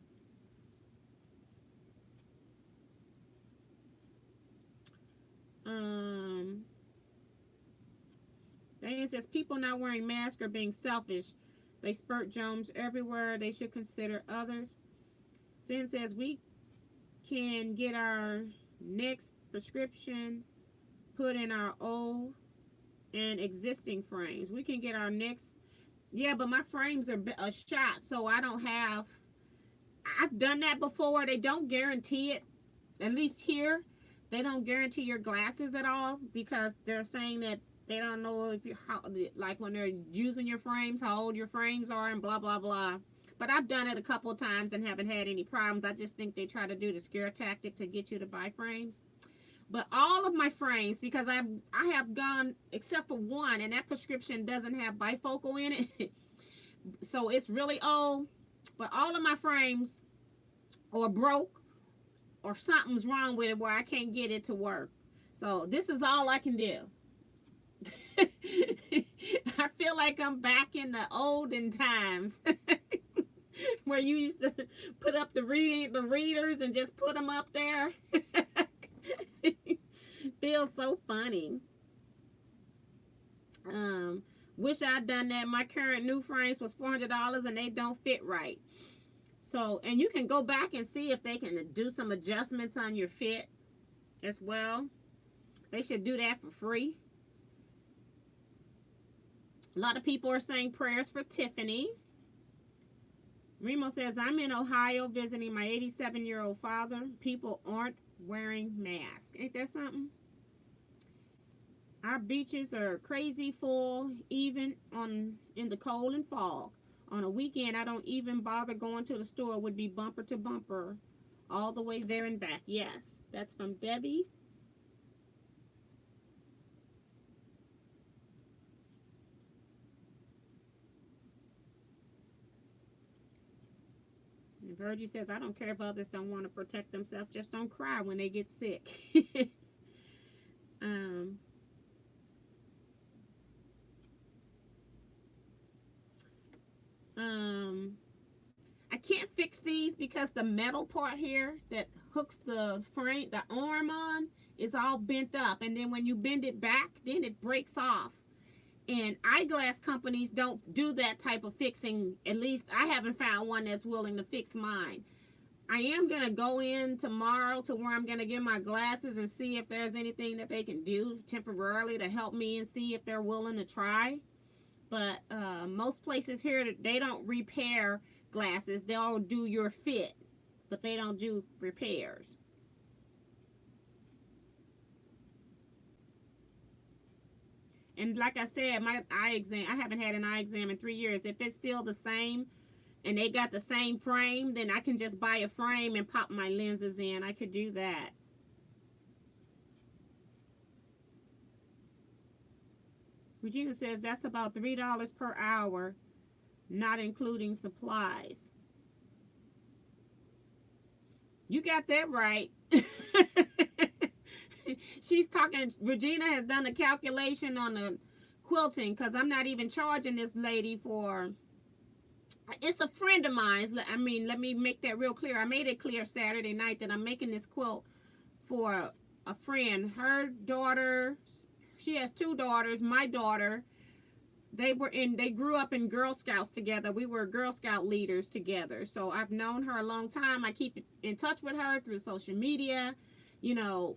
Diane says, people not wearing masks are being selfish. They spurt germs everywhere. They should consider others. Sin says, we can get our next prescription put in our old and existing frames. We can get our next, yeah, but my frames are a shot, so I don't have, I've done that before. They don't guarantee it, at least here, they don't guarantee your glasses at all, because they're saying that they don't know if you, how, like when they're using your frames, how old your frames are, and blah, blah, blah. But I've done it a couple of times and haven't had any problems. I just think they try to do the scare tactic to get you to buy frames. But all of my frames, because I have gone, except for one, and that prescription doesn't have bifocal in it. So it's really old. But all of my frames are broke, or something's wrong with it where I can't get it to work. So this is all I can do. I feel like I'm back in the olden times where you used to put up the readers and just put them up there. Feels so funny. Wish I'd done that. My current new frames was $400 and they don't fit right. So, and you can go back and see if they can do some adjustments on your fit as well. They should do that for free. A lot of people are saying prayers for Tiffany. Remo says, I'm in Ohio visiting my 87-year-old father. People aren't wearing masks. Ain't that something? Our beaches are crazy full, even in the cold and fog. On a weekend, I don't even bother going to the store. It would be bumper to bumper all the way there and back. Yes, that's from Debbie. And Virgie says, I don't care if others don't want to protect themselves. Just don't cry when they get sick. I can't fix these because the metal part here that hooks the frame, the arm on, is all bent up. And then when you bend it back, then it breaks off. And eyeglass companies don't do that type of fixing. At least I haven't found one that's willing to fix mine. I am going to go in tomorrow to where I'm going to get my glasses and see if there's anything that they can do temporarily to help me and see if they're willing to try. But most places here, they don't repair glasses. They'll do your fit, but they don't do repairs. And like I said, my eye exam, I haven't had an eye exam in 3 years. If it's still the same and they got the same frame, then I can just buy a frame and pop my lenses in. I could do that. Regina says that's about $3 per hour, not including supplies. You got that right. She's talking, Regina has done a calculation on the quilting, because I'm not even charging this lady for, it's a friend of mine. I mean, let me make that real clear. I made it clear Saturday night that I'm making this quilt for a friend. Her daughter, she has 2 daughters. My daughter, they grew up in Girl Scouts together. We were Girl Scout leaders together. So I've known her a long time. I keep in touch with her through social media. You know,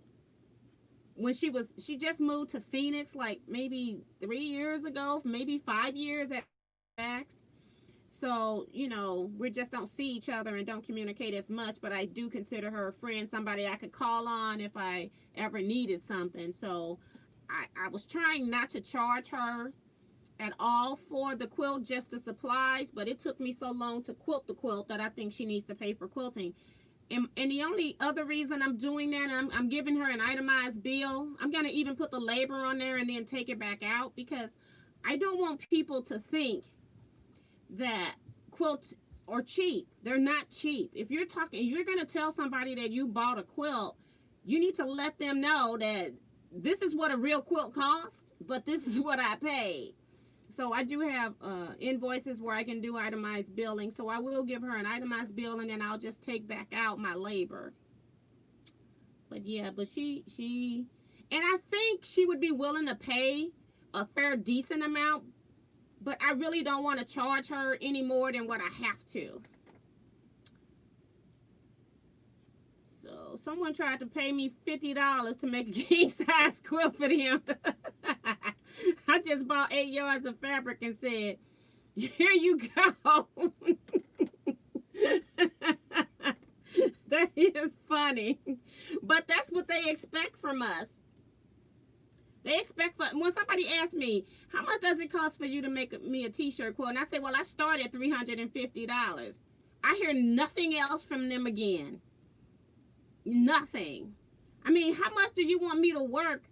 when she just moved to Phoenix like maybe 3 years ago, maybe 5 years at max. So, you know, we just don't see each other and don't communicate as much, but I do consider her a friend, somebody I could call on if I ever needed something. So I was trying not to charge her at all for the quilt, just the supplies, but it took me so long to quilt the quilt that I think she needs to pay for quilting. And the only other reason I'm doing that, I'm giving her an itemized bill. I'm going to even put the labor on there and then take it back out, because I don't want people to think that quilts are cheap. They're not cheap. If you're going to tell somebody that you bought a quilt, you need to let them know that this is what a real quilt costs, but this is what I paid. So I do have invoices where I can do itemized billing. So I will give her an itemized bill, and then I'll just take back out my labor. But yeah, but she, and I think she would be willing to pay a fair, decent amount, but I really don't want to charge her any more than what I have to. So someone tried to pay me $50 to make a king size quilt for them. I just bought 8 yards of fabric and said, here you go. That is funny. But that's what they expect from us. They expect, when somebody asks me, how much does it cost for you to make me a t-shirt quilt? And I say, well, I started at $350. I hear nothing else from them again. Nothing. I mean, how much do you want me to work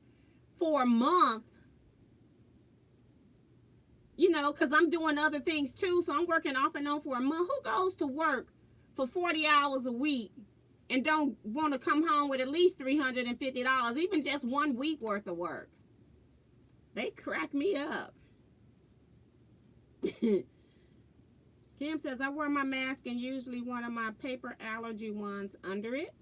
for a month? You know, because I'm doing other things too, so I'm working off and on for a month. Who goes to work for 40 hours a week and don't want to come home with at least $350, even just 1 week worth of work? They crack me up. Kim says, I wear my mask and usually one of my paper allergy ones under it.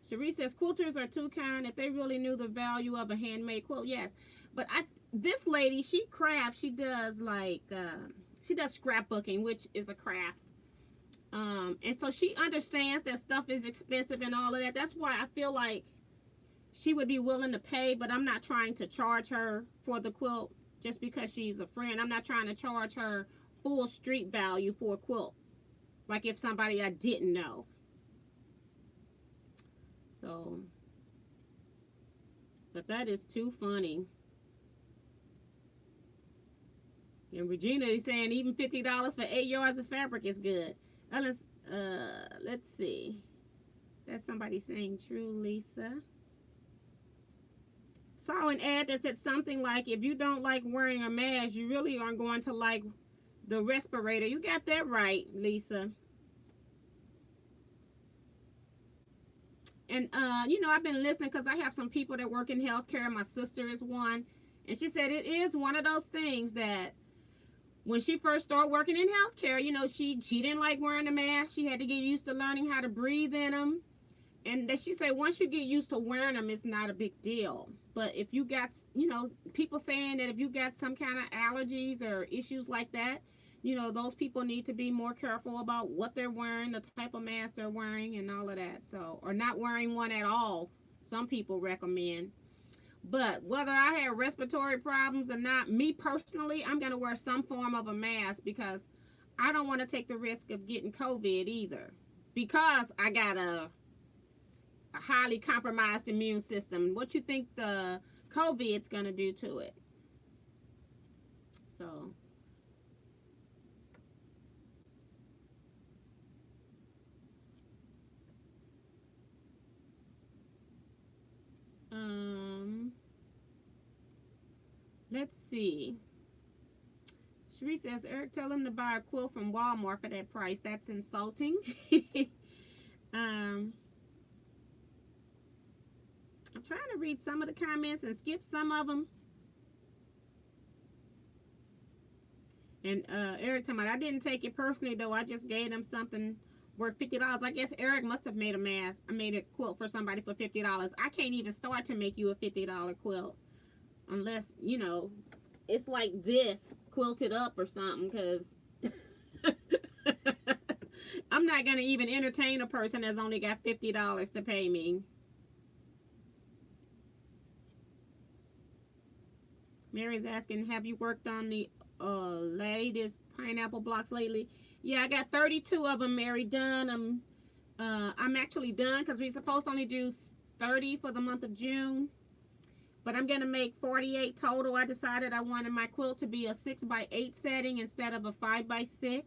Cherie says, quilters are too kind. If they really knew the value of a handmade quilt, yes. But this lady, she crafts, she does like, she does scrapbooking, which is a craft. And so she understands that stuff is expensive and all of that. That's why I feel like she would be willing to pay, but I'm not trying to charge her for the quilt just because she's a friend. I'm not trying to charge her full street value for a quilt, like if somebody I didn't know. So, but that is too funny. And Regina is saying even $50 for 8 yards of fabric is good. Let's see. That's somebody saying true, Lisa. Saw an ad that said something like, if you don't like wearing a mask, you really aren't going to like the respirator. You got that right, Lisa. And, you know, I've been listening because I have some people that work in healthcare. My sister is one. And she said it is one of those things that when she first started working in healthcare, you know, she didn't like wearing a mask. She had to get used to learning how to breathe in them. And that she said once you get used to wearing them, it's not a big deal. But if you got, you know, people saying that if you got some kind of allergies or issues like that, you know, those people need to be more careful about what they're wearing, the type of mask they're wearing, and all of that. So, or not wearing one at all. Some people recommend. But whether I have respiratory problems or not, me personally, I'm going to wear some form of a mask because I don't want to take the risk of getting COVID either. Because I got a highly compromised immune system. What you think the COVID's going to do to it? So, let's see. Cherie says, Eric, tell him to buy a quilt from Walmart for that price. That's insulting. I'm trying to read some of the comments and skip some of them. And Eric told me, I didn't take it personally, though. I just gave them something worth $50. I guess Eric must have made a mask. I made a quilt for somebody for $50. I can't even start to make you a $50 quilt unless, you know, it's like this quilted up or something, because I'm not going to even entertain a person that's only got $50 to pay me. Mary's asking, have you worked on the latest pineapple blocks lately? Yeah, I got 32 of them, Mary, done. I'm actually done because we're supposed to only do 30 for the month of June. But I'm going to make 48 total. I decided I wanted my quilt to be a 6x8 setting instead of a 5x6.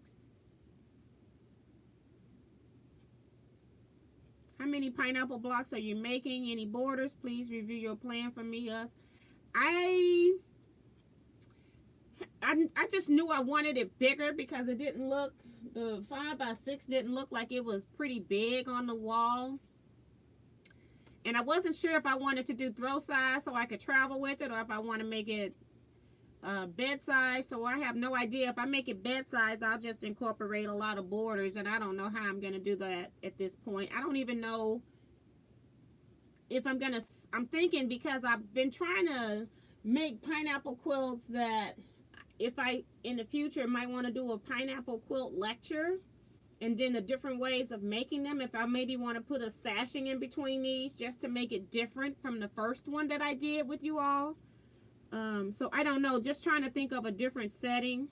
How many pineapple blocks are you making? Any borders? Please review your plan for me, us. I just knew I wanted it bigger because it didn't look, the 5x6 didn't look like it was pretty big on the wall. And I wasn't sure if I wanted to do throw size so I could travel with it, or if I want to make it bed size. So I have no idea. If I make it bed size, I'll just incorporate a lot of borders, and I don't know how I'm going to do that at this point. I don't even know if I'm going to, I'm thinking, because I've been trying to make pineapple quilts that if I, in the future, might want to do a pineapple quilt lecture, and then the different ways of making them. If I maybe want to put a sashing in between these just to make it different from the first one that I did with you all. So I don't know, just trying to think of a different setting.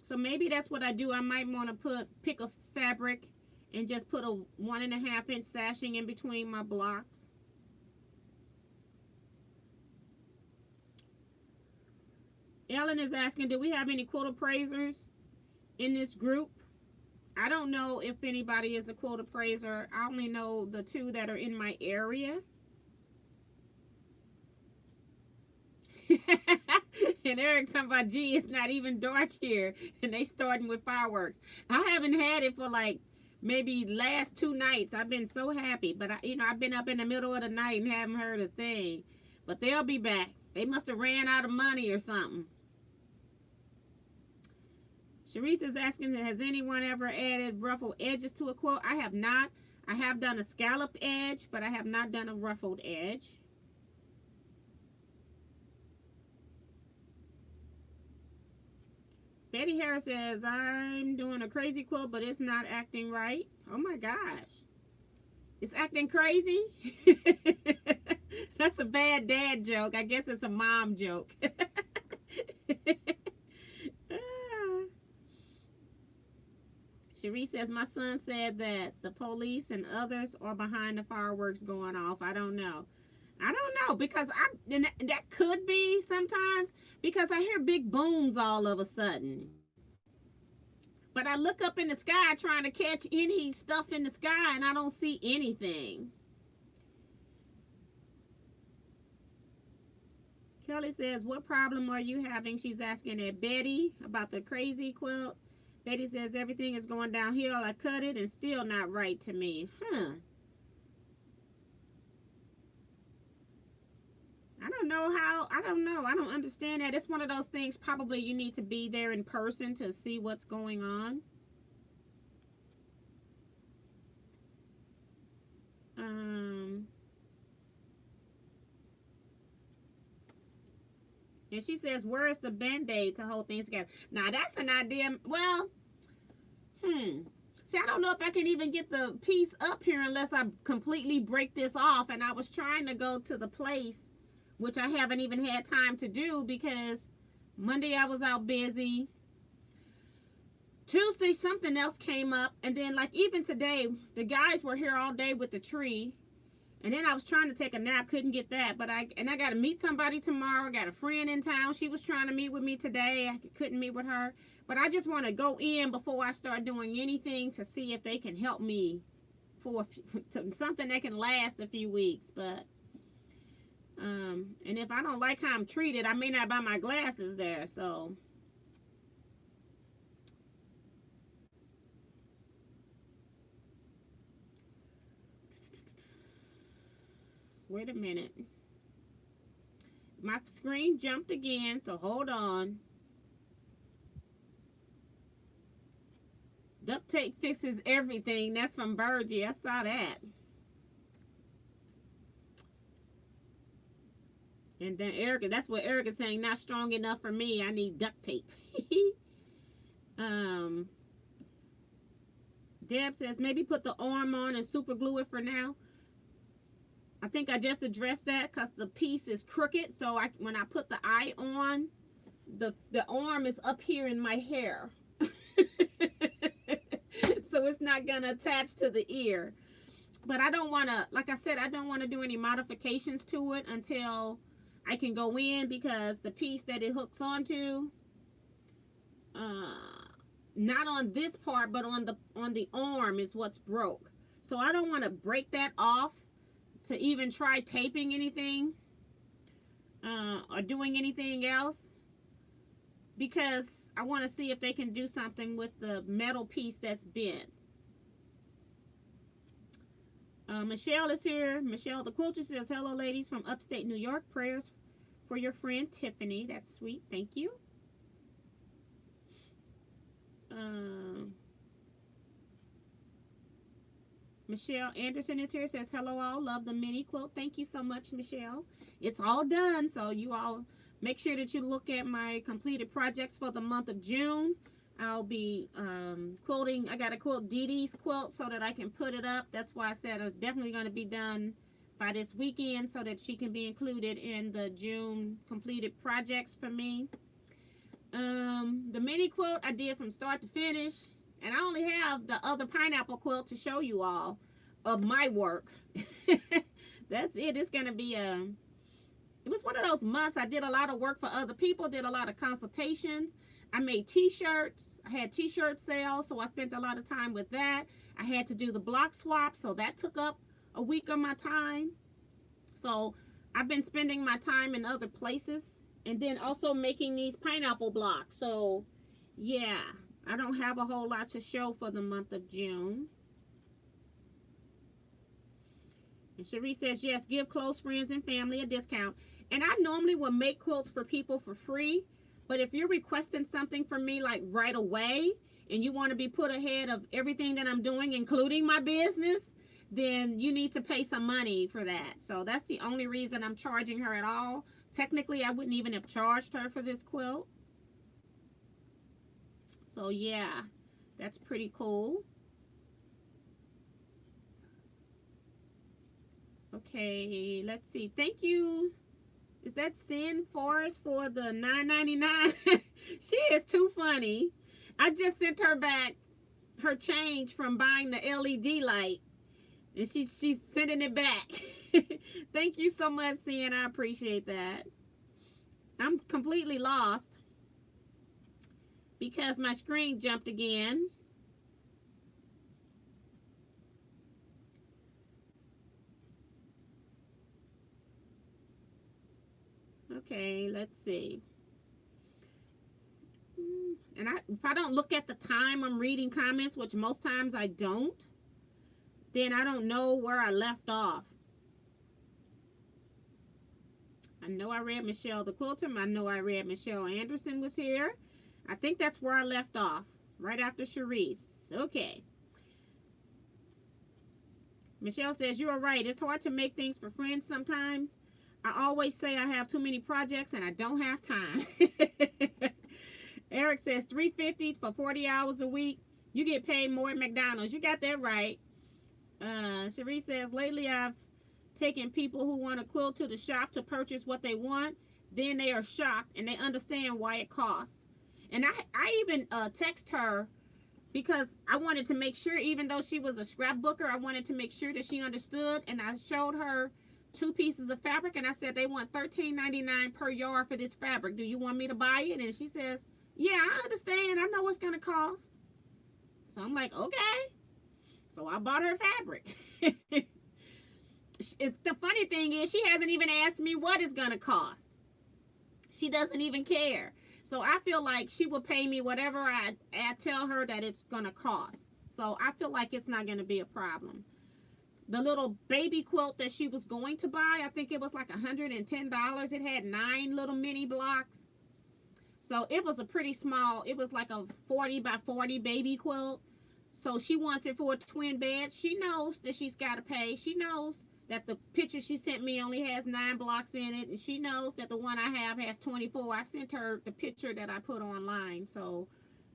So maybe that's what I do. I might want to pick a fabric and just put a 1.5 inch sashing in between my blocks. Ellen is asking, do we have any quilt appraisers in this group? I don't know if anybody is a quilt appraiser. I only know the 2 that are in my area. And Eric talking about, gee, it's not even dark here, and they starting with fireworks. I haven't had it for like maybe last 2 nights. I've been so happy, but I've been up in the middle of the night and haven't heard a thing. But they'll be back. They must have ran out of money or something. Sharice is asking, has anyone ever added ruffled edges to a quilt? I have not. I have done a scallop edge, but I have not done a ruffled edge. Betty Harris says, I'm doing a crazy quilt, but it's not acting right. Oh my gosh. It's acting crazy? That's a bad dad joke. I guess it's a mom joke. Cherie says, my son said that the police and others are behind the fireworks going off. I don't know. I don't know, because that could be sometimes, because I hear big booms all of a sudden. But I look up in the sky trying to catch any stuff in the sky, and I don't see anything. Kelly says, what problem are you having? She's asking at Betty about the crazy quilt. Betty says, everything is going downhill. I cut it and still not right to me. Huh. I don't know how. I don't know. I don't understand that. It's one of those things, probably you need to be there in person to see what's going on. And she says, where's the Band-Aid to hold things together? Now, that's an idea. Well, see, I don't know if I can even get the piece up here unless I completely break this off. And I was trying to go to the place, which I haven't even had time to do because Monday I was out busy. Tuesday, something else came up. And then, like, even today, the guys were here all day with the tree. And then I was trying to take a nap, couldn't get that. But I got to meet somebody tomorrow. I got a friend in town. She was trying to meet with me today. I couldn't meet with her. But I just want to go in before I start doing anything to see if they can help me for something that can last a few weeks. But, and if I don't like how I'm treated, I may not buy my glasses there. So, wait a minute. My screen jumped again, so hold on. Duct tape fixes everything. That's from Virgie. I saw that. And then Erica, that's what Erica's saying. Not strong enough for me. I need duct tape. Deb says maybe put the arm on and super glue it for now. I think I just addressed that because the piece is crooked. So when I put the eye on, the arm is up here in my hair. So it's not going to attach to the ear. But I don't want to, like I said, I don't want to do any modifications to it until I can go in, because the piece that it hooks onto, not on this part, but on the arm is what's broke. So I don't want to break that off to even try taping anything or doing anything else, because I want to see if they can do something with the metal piece that's bent. Michelle is here. Michelle the quilter says, hello ladies from upstate New York. Prayers for your friend Tiffany. That's sweet. Thank you. Michelle Anderson is here. Says, hello all. Love the mini quilt. Thank you so much, Michelle. It's all done. So you all make sure that you look at my completed projects for the month of June. I'll be quilting. I got to quilt Dee Dee's quilt so that I can put it up. That's why I said it's definitely going to be done by this weekend so that she can be included in the June completed projects for me. The mini quilt I did from start to finish. And I only have the other pineapple quilt to show you all of my work. That's it. It's going to be it was one of those months I did a lot of work for other people, did a lot of consultations. I made t-shirts. I had t-shirt sales, so I spent a lot of time with that. I had to do the block swap, so that took up a week of my time. So I've been spending my time in other places, and then also making these pineapple blocks. So yeah, I don't have a whole lot to show for the month of June. And Cherie says, yes, give close friends and family a discount. And I normally will make quilts for people for free. But if you're requesting something from me like right away, and you want to be put ahead of everything that I'm doing, including my business, then you need to pay some money for that. So that's the only reason I'm charging her at all. Technically, I wouldn't even have charged her for this quilt. So yeah, that's pretty cool. Okay, let's see. Thank you. Is that Sin Forrest for the $9.99? She is too funny. I just sent her back her change from buying the LED light, and she's sending it back. Thank you so much, Sin. I appreciate that. I'm completely lost because my screen jumped again. Okay, let's see. And if I don't look at the time I'm reading comments, which most times I don't, then I don't know where I left off. I know I read Michelle the Quilter. I know I read Michelle Anderson was here. I think that's where I left off, right after Cherise. Okay. Michelle says, you are right. It's hard to make things for friends sometimes. I always say I have too many projects and I don't have time. Eric says $3.50 for 40 hours a week. You get paid more at McDonald's. You got that right. Cherie says, lately I've taken people who want a quilt to the shop to purchase what they want. Then they are shocked and they understand why it costs. And I even text her because I wanted to make sure, even though she was a scrapbooker, I wanted to make sure that she understood. And I showed her 2 pieces of fabric and I said they want $13.99 per yard for this fabric. Do you want me to buy it? And she says, yeah, I understand. I know what's going to cost. So I'm like, okay. So I bought her fabric. The funny thing is she hasn't even asked me what it's going to cost. She doesn't even care. So I feel like she will pay me whatever I tell her that it's going to cost. So I feel like it's not going to be a problem. The little baby quilt that she was going to buy, I think it was like $110. It had 9 little mini blocks. So it was a pretty small, it was like a 40 by 40 baby quilt. So she wants it for a twin bed. She knows that she's got to pay. She knows that the picture she sent me only has 9 blocks in it. And she knows that the one I have has 24. I've sent her the picture that I put online. So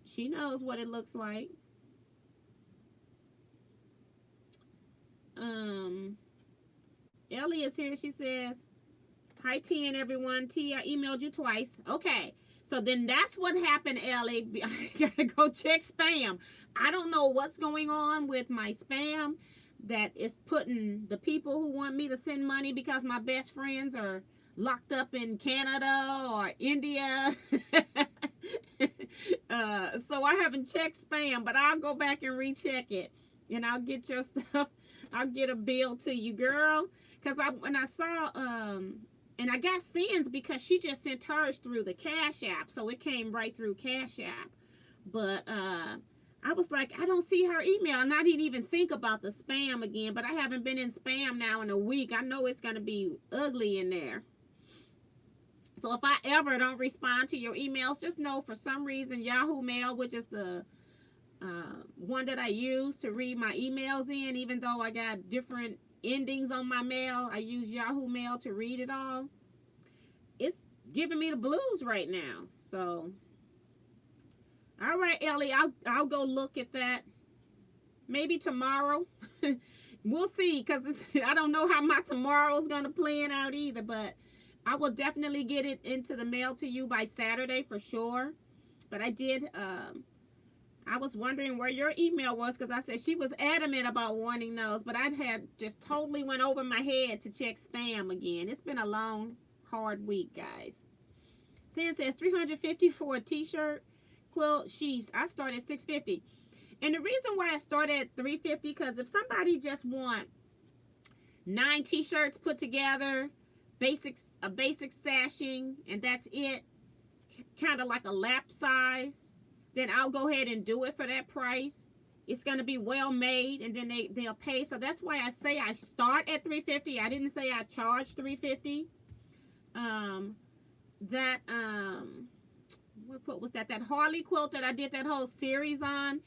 she knows what it looks like. Ellie is here. She says, hi, T and everyone. T, I emailed you twice. Okay. So then that's what happened, Ellie. I gotta go check spam. I don't know what's going on with my spam that is putting the people who want me to send money because my best friends are locked up in Canada or India. So I haven't checked spam, but I'll go back and recheck it. And I'll get your stuff. I'll get a bill to you, girl. Because when I saw... and I got Sin's because she just sent hers through the CashApp. So it came right through CashApp. But I was like, I don't see her email. And I didn't even think about the spam again. But I haven't been in spam now in a week. I know it's going to be ugly in there. So if I ever don't respond to your emails, just know for some reason Yahoo Mail, which is the one that I use to read my emails in, even though I got different endings on my mail, I use Yahoo Mail to read it all. It's giving me the blues right now. So, all right, Ellie, I'll go look at that. Maybe tomorrow. We'll see, because I don't know how my tomorrow's going to plan out either, but I will definitely get it into the mail to you by Saturday for sure. But I did... I was wondering where your email was because I said she was adamant about wanting those, but I had just totally went over my head to check spam again. It's been a long, hard week, guys. Sin says $350 for a t-shirt quilt. I started $650. And the reason why I started at $350 because if somebody just want 9 t-shirts put together, a basic sashing, and that's it, kind of like a lap size, then I'll go ahead and do it for that price. It's going to be well made, and then they'll pay. So that's why I say I start at $350. I didn't say I charge $350. What was that? That Harley quilt that I did that whole series on.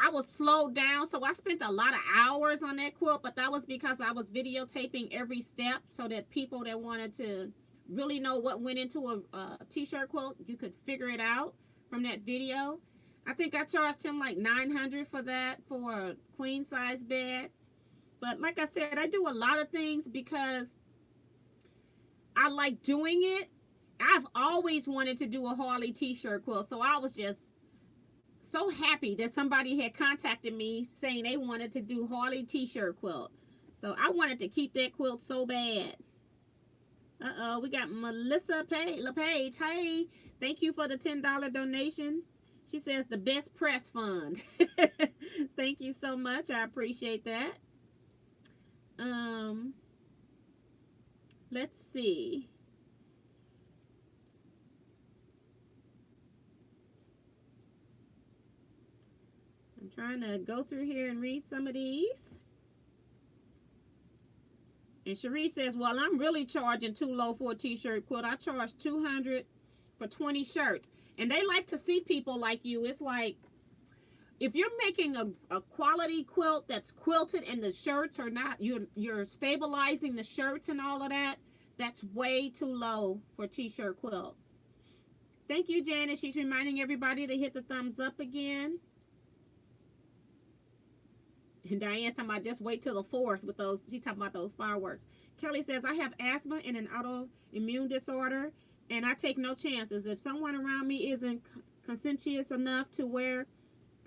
I was slowed down, so I spent a lot of hours on that quilt, but that was because I was videotaping every step so that people that wanted to really know what went into a t-shirt quilt, you could figure it out from that video. I think I charged him like $900 for that, for a queen size bed. But like I said, I do a lot of things because I like doing it. I've always wanted to do a Harley t-shirt quilt, so I was just so happy that somebody had contacted me saying they wanted to do Harley t-shirt quilt. So I wanted to keep that quilt so bad. We got Melissa LePage. Hey, thank you for the $10 donation. She says the best press fund. Thank you so much. I appreciate that. Let's see. I'm trying to go through here and read some of these. And Cherie says, well, I'm really charging too low for a t-shirt quilt. I charge $200 for 20 shirts. And they like to see people like you. It's like, if you're making a quality quilt that's quilted and the shirts are not, you're stabilizing the shirts and all of that, That's way too low for t-shirt quilt. Thank you, Janet. She's reminding everybody to hit the thumbs up again. And Diane's talking about just wait till the 4th with those. She's talking about those fireworks. Kelly says, I have asthma and an autoimmune disorder, and I take no chances. If someone around me isn't conscientious enough to wear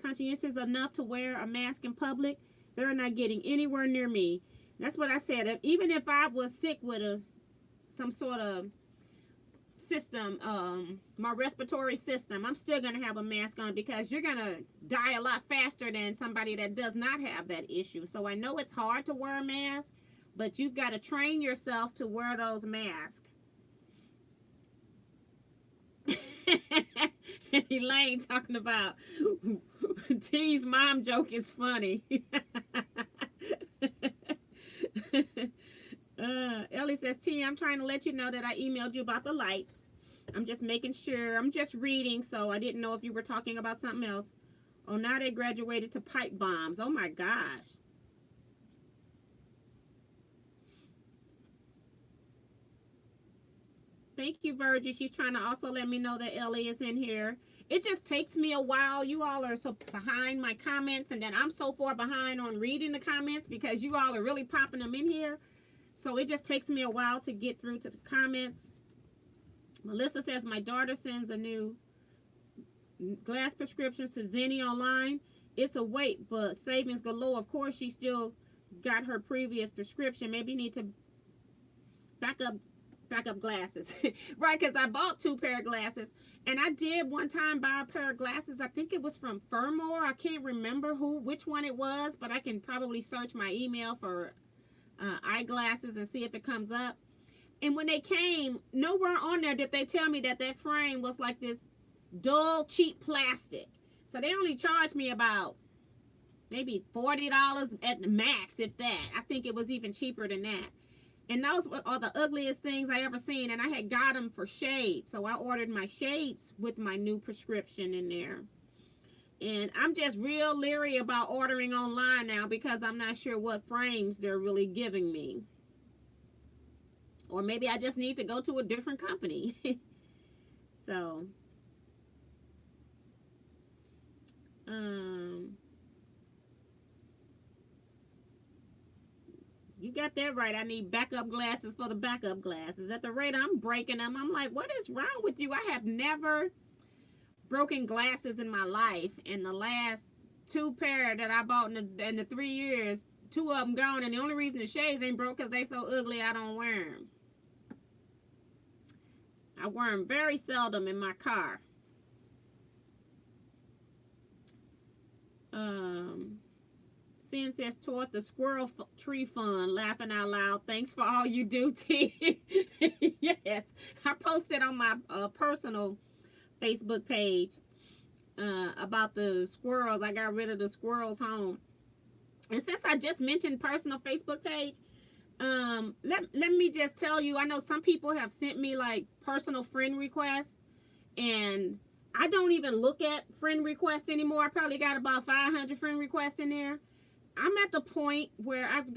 a mask in public, they're not getting anywhere near me. That's what I said. Even if I was sick with some sort of system, my respiratory system, I'm still going to have a mask on, because you're going to die a lot faster than somebody that does not have that issue. So I know it's hard to wear a mask, but you've got to train yourself to wear those masks. Elaine talking about T's mom joke is funny. Ellie says, T, I'm trying to let you know that I emailed you about the lights. I'm just making sure. I'm just reading, so I didn't know if you were talking about something else. Oh, now they graduated to pipe bombs. Oh my gosh. Thank you, Virgie. She's trying to also let me know that Ellie is in here. It just takes me a while. You all are so behind my comments, and then I'm so far behind on reading the comments because you all are really popping them in here. So it just takes me a while to get through to the comments. Melissa says, my daughter sends a new glass prescriptions to Zenny online. It's a wait, but savings galore. Of course, she still got her previous prescription. Maybe you need to back up glasses. Right, because I bought 2 pair of glasses, and I did one time buy a pair of glasses. I think it was from Furmore. I can't remember which one it was, but I can probably search my email for eyeglasses and see if it comes up. And when they came, nowhere on there did they tell me that that frame was like this dull, cheap plastic. So they only charged me about maybe $40 at the max, if that. I think it was even cheaper than that. And those are the ugliest things I ever seen. And I had got them for shades. So I ordered my shades with my new prescription in there. And I'm just real leery about ordering online now, because I'm not sure what frames they're really giving me. Or maybe I just need to go to a different company. So, you got that right. I need backup glasses for the backup glasses. At the rate I'm breaking them, I'm like, what is wrong with you? I have never broken glasses in my life. And the last 2 pair that I bought in the 3 years, 2 of them gone. And the only reason the shades ain't broke because they so ugly I don't wear them. I wear them very seldom in my car. Sin says, toward the squirrel tree fund, laughing out loud. Thanks for all you do, T. Yes, I posted on my personal Facebook page about the squirrels. I got rid of the squirrels home. And since I just mentioned personal Facebook page, let me just tell you, I know some people have sent me like personal friend requests, and I don't even look at friend requests anymore. I probably got about 500 friend requests in there. I'm at the point where I've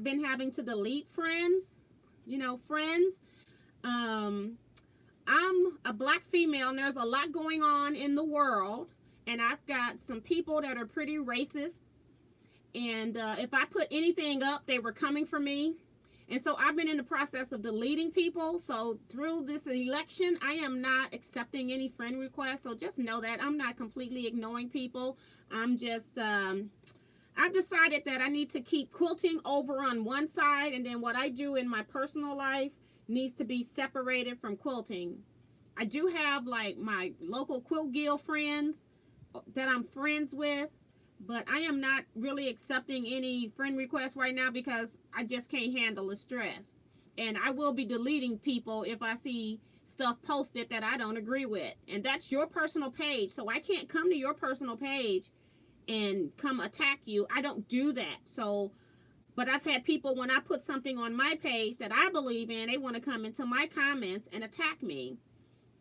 been having to delete friends, friends. I'm a black female, and there's a lot going on in the world, and I've got some people that are pretty racist, and if I put anything up, they were coming for me. And so I've been in the process of deleting people. So through this election, I am not accepting any friend requests. So just know that I'm not completely ignoring people. I'm just, I've decided that I need to keep quilting over on one side, and then what I do in my personal life needs to be separated from quilting. I do have like my local quilt guild friends that I'm friends with, but I am not really accepting any friend requests right now because I just can't handle the stress. And I will be deleting people if I see stuff posted that I don't agree with. And that's your personal page, so I can't come to your personal page and come attack you. I don't do that. So, but I've had people, when I put something on my page that I believe in, they want to come into my comments and attack me.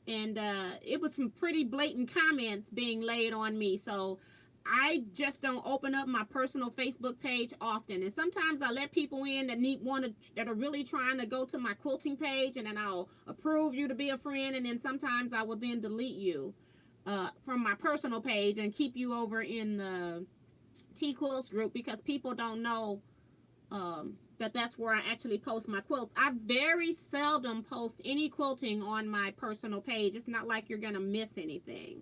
And it was some pretty blatant comments being laid on me. So I just don't open up my personal Facebook page often, and sometimes I let people in that are really trying to go to my quilting page, and then I'll approve you to be a friend, and then sometimes I will then delete you from my personal page and keep you over in the Teaquilts group, because people don't know that's where I actually post my quilts. I very seldom post any quilting on my personal page. It's not like you're gonna miss anything.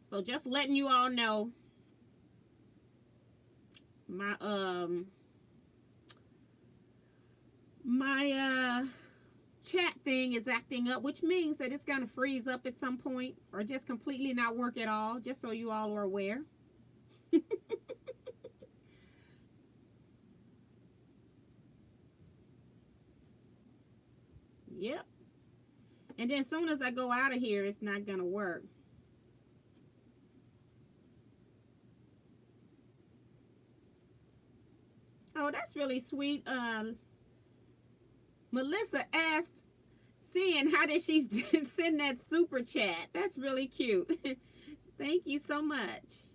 So just letting you all know, my chat thing is acting up, which means that it's gonna freeze up at some point or just completely not work at all, just so you all are aware. Yep. And then as soon as I go out of here, it's not gonna work. Oh, that's really sweet. Melissa asked, seeing how did she send that super chat? That's really cute. Thank you so much.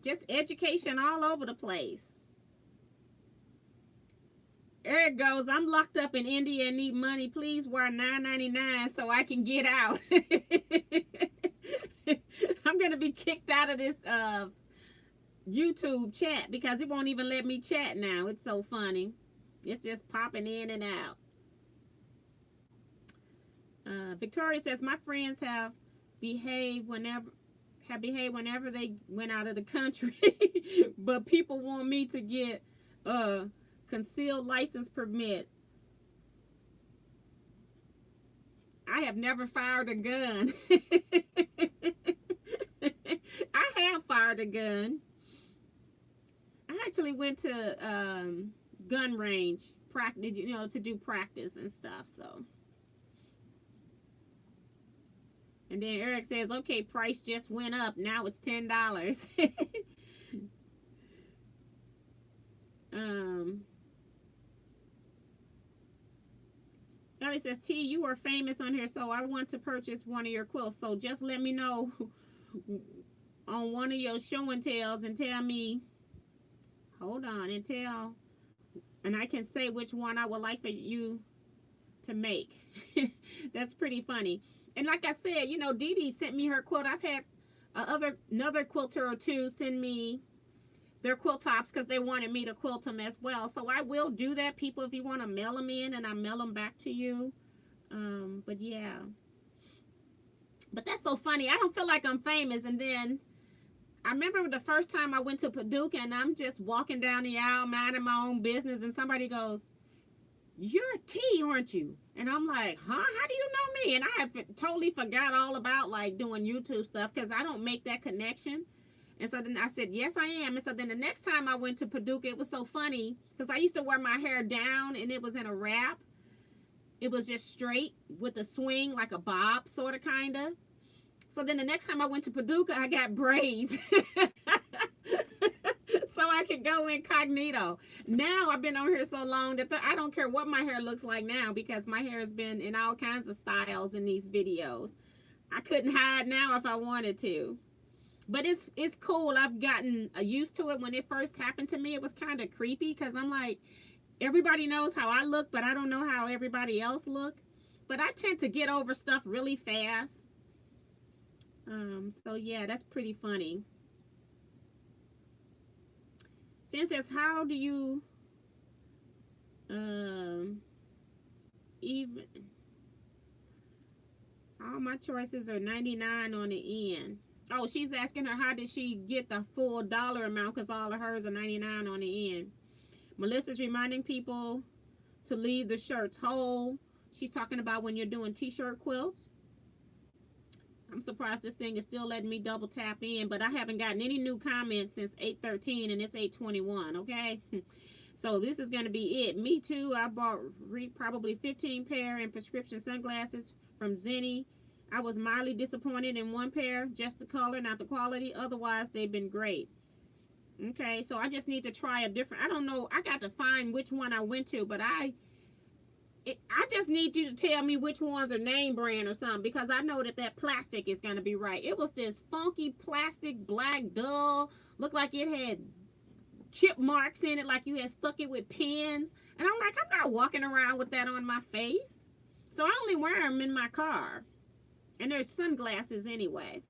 Just education all over the place. There it goes. I'm locked up in India and need money. Please wear $9.99 so I can get out. I'm going to be kicked out of this YouTube chat because it won't even let me chat now. It's so funny. It's just popping in and out. Victoria says, my friends have behaved whenever they went out of the country, but people want me to get concealed license permit. I have never fired a gun. I have fired a gun. I actually went to gun range practice, to do practice and stuff. So, and then Eric says, okay, price just went up. Now it's $10. Ellie says, T, you are famous on here, so I want to purchase one of your quilts. So just let me know on one of your show and tells and tell me, hold on, and I can say which one I would like for you to make. That's pretty funny. And like I said, Dee Dee sent me her quilt. I've had another quilter or two send me their quilt tops because they wanted me to quilt them as well. So I will do that, people, if you want to mail them in, and I mail them back to you. But yeah. But that's so funny. I don't feel like I'm famous. And then I remember the first time I went to Paducah, and I'm just walking down the aisle, minding my own business, and somebody goes, you're T, aren't you? And I'm like, huh? How do you know me? And I had totally forgot all about like doing YouTube stuff because I don't make that connection. And so then I said, yes, I am. And so then the next time I went to Paducah, it was so funny because I used to wear my hair down and it was in a wrap. It was just straight with a swing, like a bob, sort of, kind of. So then the next time I went to Paducah, I got braids. So I could go incognito. Now I've been on here so long that I don't care what my hair looks like now because my hair has been in all kinds of styles in these videos. I couldn't hide now if I wanted to. But it's cool. I've gotten used to it. When it first happened to me, it was kind of creepy because I'm like, everybody knows how I look, but I don't know how everybody else look. But I tend to get over stuff really fast. So yeah, that's pretty funny. Sin says, how do you even, all my choices are 99 on the end. Oh, she's asking her, how did she get the full dollar amount because all of hers are 99 on the end. Melissa's reminding people to leave the shirts whole. She's talking about when you're doing t-shirt quilts. I'm surprised this thing is still letting me double tap in, but I haven't gotten any new comments since 8:13 and it's 8:21, okay? So this is going to be it. Me too. I bought probably 15 pair in prescription sunglasses from Zenny. I was mildly disappointed in one pair, just the color, not the quality. Otherwise, they've been great. Okay, so I just need to try a different, I don't know, I got to find which one I went to, but I I just need you to tell me which ones are name brand or something, because I know that plastic is going to be right. It was this funky plastic, black, dull, looked like it had chip marks in it, like you had stuck it with pins. And I'm like, I'm not walking around with that on my face. So I only wear them in my car. And they're sunglasses anyway.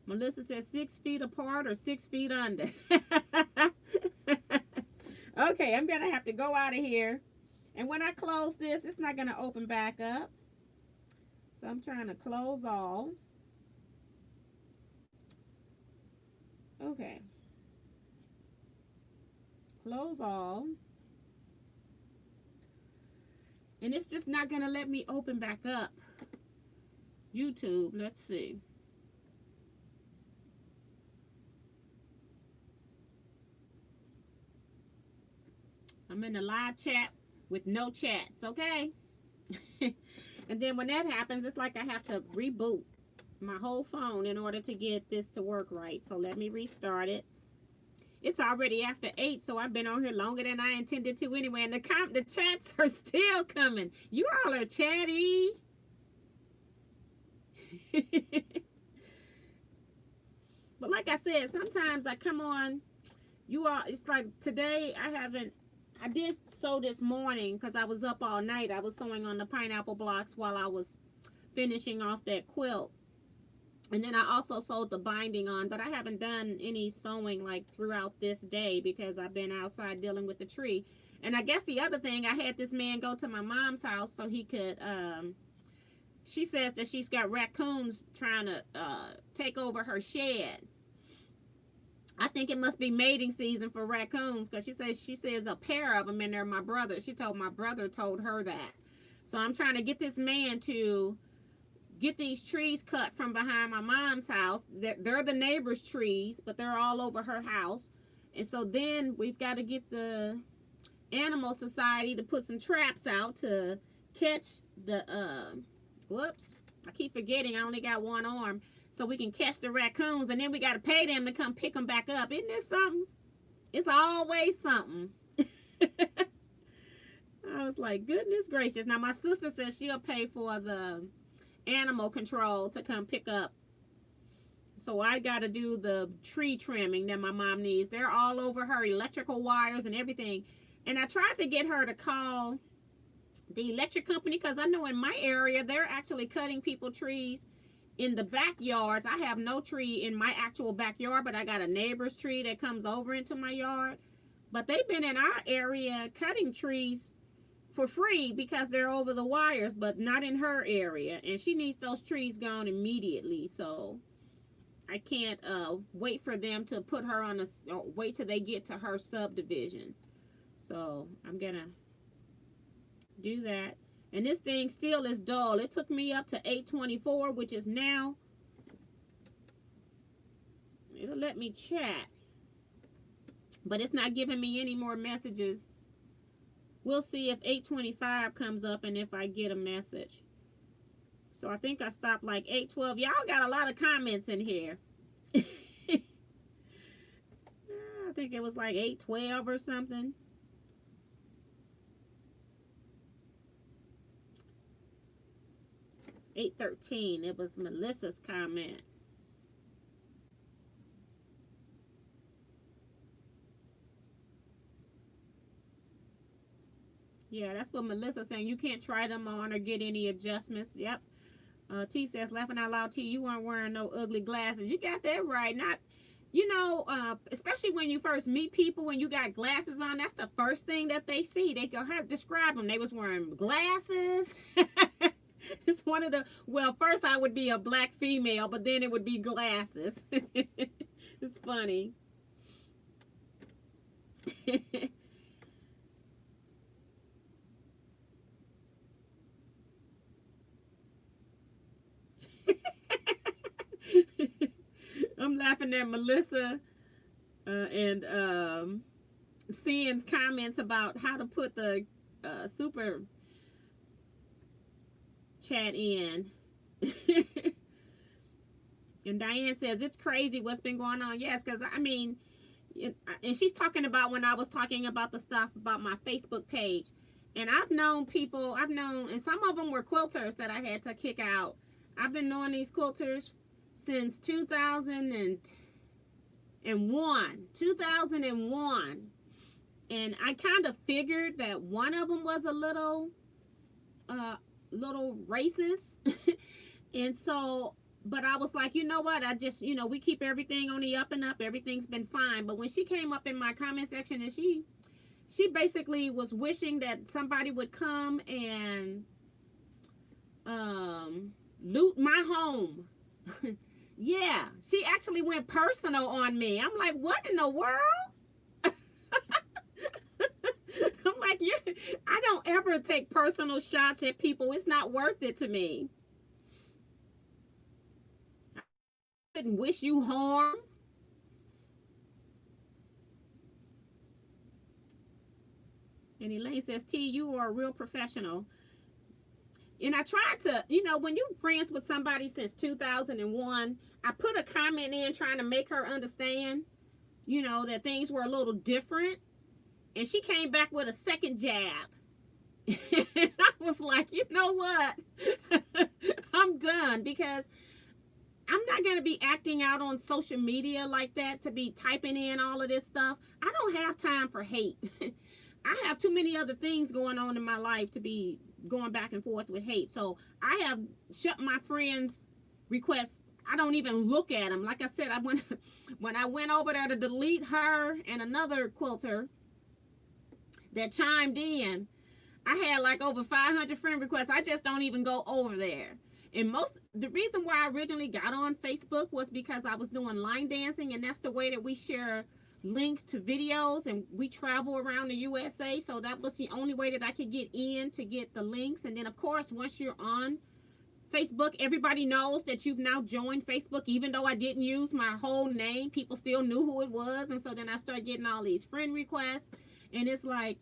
Melissa says 6 feet apart or 6 feet under. Okay, I'm going to have to go out of here. And when I close this, it's not going to open back up. So I'm trying to close all. Okay. Close all. And it's just not going to let me open back up YouTube. Let's see. I'm in the live chat with no chats, okay? And then when that happens, it's like I have to reboot my whole phone in order to get this to work right. So let me restart it. It's already after 8, so I've been on here longer than I intended to anyway. And the chats are still coming. You all are chatty. But like I said, sometimes I come on, you all, it's like today I did sew this morning because I was up all night. I was sewing on the pineapple blocks while I was finishing off that quilt. And then I also sewed the binding on, but I haven't done any sewing like throughout this day because I've been outside dealing with the tree. And I guess the other thing, I had this man go to my mom's house so he could, she says that she's got raccoons trying to take over her shed. I think it must be mating season for raccoons, because she says a pair of them in there. My brother told her that. So I'm trying to get this man to get these trees cut from behind my mom's house. They're the neighbor's trees, but they're all over her house. And so then we've got to get the Animal Society to put some traps out to catch the whoops, I keep forgetting I only got one arm, so we can catch the raccoons, and then we got to pay them to come pick them back up. Isn't this something? It's always something. I was like, goodness gracious. Now my sister says she'll pay for the animal control to come pick up, so I got to do the tree trimming that my mom needs. They're all over her electrical wires and everything. And I tried to get her to call the electric company, because I know in my area they're actually cutting people trees in the backyards. I have no tree in my actual backyard, but I got a neighbor's tree that comes over into my yard. But they've been in our area cutting trees for free because they're over the wires, but not in her area, and she needs those trees gone immediately. So I can't wait for them to put her on wait till they get to her subdivision. So I'm gonna do that. And this thing still is dull. It took me up to 824, which is now, it'll let me chat, but it's not giving me any more messages. We'll see if 825 comes up and if I get a message. So I think I stopped like 812. Y'all got a lot of comments in here. I think it was like 812 or something. $813. It was Melissa's comment. Yeah, that's what Melissa's saying. You can't try them on or get any adjustments. Yep. T says, laughing out loud, T, you weren't wearing no ugly glasses. You got that right. Not, you know, especially when you first meet people, when you got glasses on, that's the first thing that they see. They go, how to describe them. They was wearing glasses. It's one of the, well, first I would be a black female, but then it would be glasses. It's funny. I'm laughing at Melissa and Cian's comments about how to put the super chat in. And Diane says, it's crazy what's been going on. Yes, because I mean, and she's talking about when I was talking about the stuff about my Facebook page. And I've known people, and some of them were quilters that I had to kick out. I've been knowing these quilters since 2001. 2001. And I kind of figured that one of them was a little racist. And so, but I was like, you know what? I just, we keep everything on the up and up. Everything's been fine. But when she came up in my comment section and she basically was wishing that somebody would come and loot my home. Yeah, she actually went personal on me. I'm like, what in the world? I'm like, I don't ever take personal shots at people. It's not worth it to me. I couldn't wish you harm. And Elaine says, T, you are a real professional. And I tried to, when you're friends with somebody since 2001, I put a comment in trying to make her understand, that things were a little different. And she came back with a second jab. And I was like, you know what? I'm done, because I'm not going to be acting out on social media like that, to be typing in all of this stuff. I don't have time for hate. I have too many other things going on in my life to be going back and forth with hate. So I have shut my friends' requests. I don't even look at them. Like I said, when I went over there to delete her and another quilter that chimed in, I had like over 500 friend requests. I just don't even go over there. And the reason why I originally got on Facebook was because I was doing line dancing, and that's the way that we share links to videos, and we travel around the USA. So that was the only way that I could get in to get the links. And then of course, once you're on Facebook, everybody knows that you've now joined Facebook. Even though I didn't use my whole name, people still knew who it was. And so then I started getting all these friend requests, and it's like,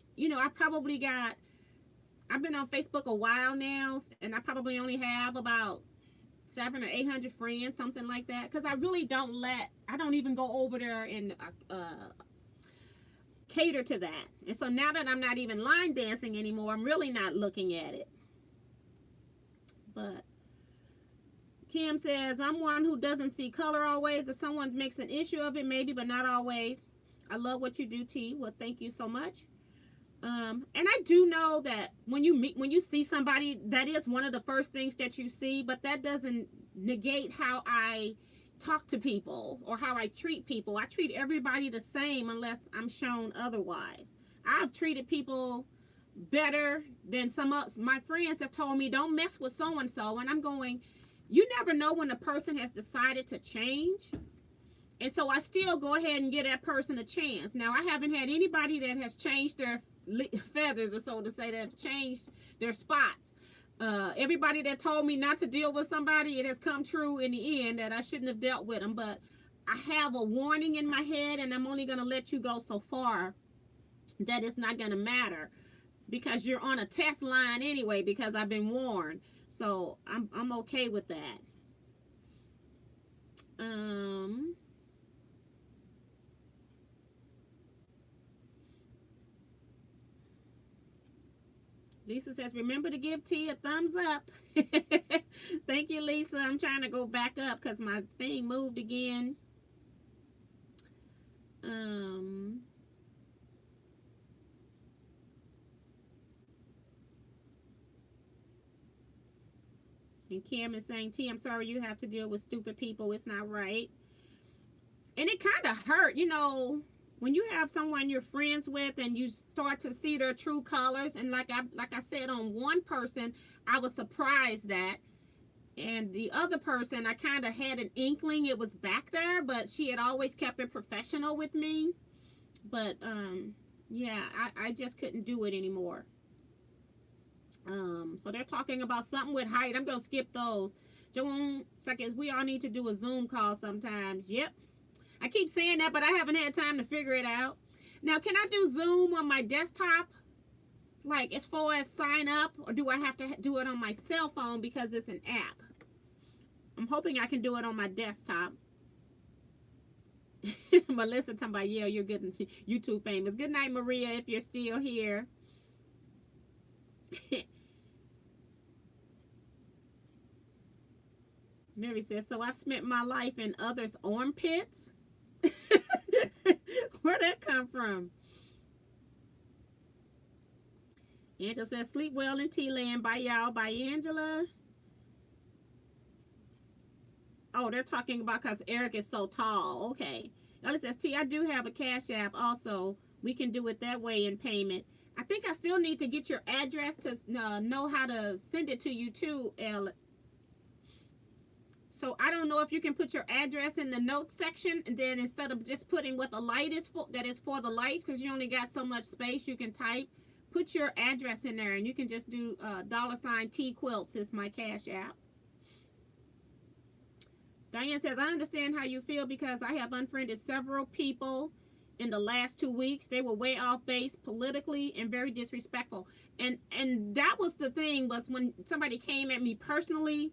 I've been on Facebook a while now, and I probably only have about 700 or 800 friends, something like that, because I really don't even go over there and cater to that. And so now that I'm not even line dancing anymore, I'm really not looking at it. But Kim says, I'm one who doesn't see color always. If someone makes an issue of it, maybe, but not always. I love what you do, T. Well, thank you so much. And I do know that when you see somebody, that is one of the first things that you see, but that doesn't negate how I talk to people or how I treat people. I treat everybody the same unless I'm shown otherwise. I've treated people better than some of my friends have told me, don't mess with so-and-so. And I'm going, you never know when a person has decided to change. And so I still go ahead and give that person a chance. Now, I haven't had anybody that has changed their feathers, or so to say, that have changed their spots. Everybody that told me not to deal with somebody, it has come true in the end that I shouldn't have dealt with them. But I have a warning in my head, and I'm only going to let you go so far that it's not going to matter, because you're on a test line anyway, because I've been warned. So I'm okay with that. Lisa says, remember to give T a thumbs up. Thank you, Lisa. I'm trying to go back up because my thing moved again. And Kim is saying, T, I'm sorry you have to deal with stupid people. It's not right. And it kind of hurt, when you have someone you're friends with and you start to see their true colors. And like I said, on one person, I was surprised at, and the other person, I kind of had an inkling it was back there, but she had always kept it professional with me. But yeah, I just couldn't do it anymore. So they're talking about something with height. I'm gonna skip those. Joan, seconds, we all need to do a Zoom call sometimes. Yep. I keep saying that, but I haven't had time to figure it out. Now, can I do Zoom on my desktop? Like, as far as sign up, or do I have to do it on my cell phone because it's an app? I'm hoping I can do it on my desktop. Melissa talking about, yeah, you're good and YouTube famous. Good night, Maria, if you're still here. Mary says, so I've spent my life in others' armpits. Where'd that come from? Angela says, sleep well in T-Land. Bye, y'all. Bye, Angela. Oh, they're talking about because Eric is so tall. Okay. Ellie says, T, I do have a Cash App also. We can do it that way in payment. I think I still need to get your address to know how to send it to you too, Ellie. So I don't know if you can put your address in the notes section, and then instead of just putting what the light is for, that is for the lights, because you only got so much space you can type, put your address in there, and you can just do $ Teaquilts is my Cash App. Diane says, I understand how you feel because I have unfriended several people in the last 2 weeks. They were way off base politically and very disrespectful. And that was the thing, was when somebody came at me personally,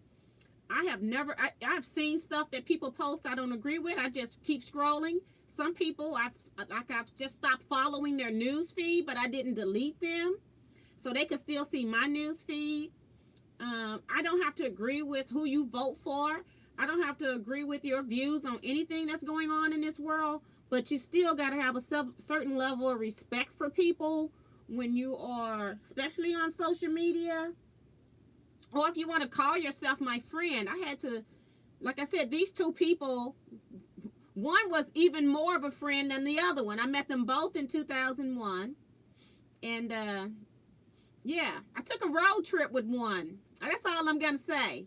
I've seen stuff that people post I don't agree with. I just keep scrolling. Some people I've just stopped following their news feed, but I didn't delete them, so they could still see my news feed. I don't have to agree with who you vote for. I don't have to agree with your views on anything that's going on in this world, but you still got to have a certain level of respect for people when you are, especially on social media. Or if you want to call yourself my friend, I had to, like I said, these two people, one was even more of a friend than the other one. I met them both in 2001. And, yeah, I took a road trip with one. That's all I'm going to say.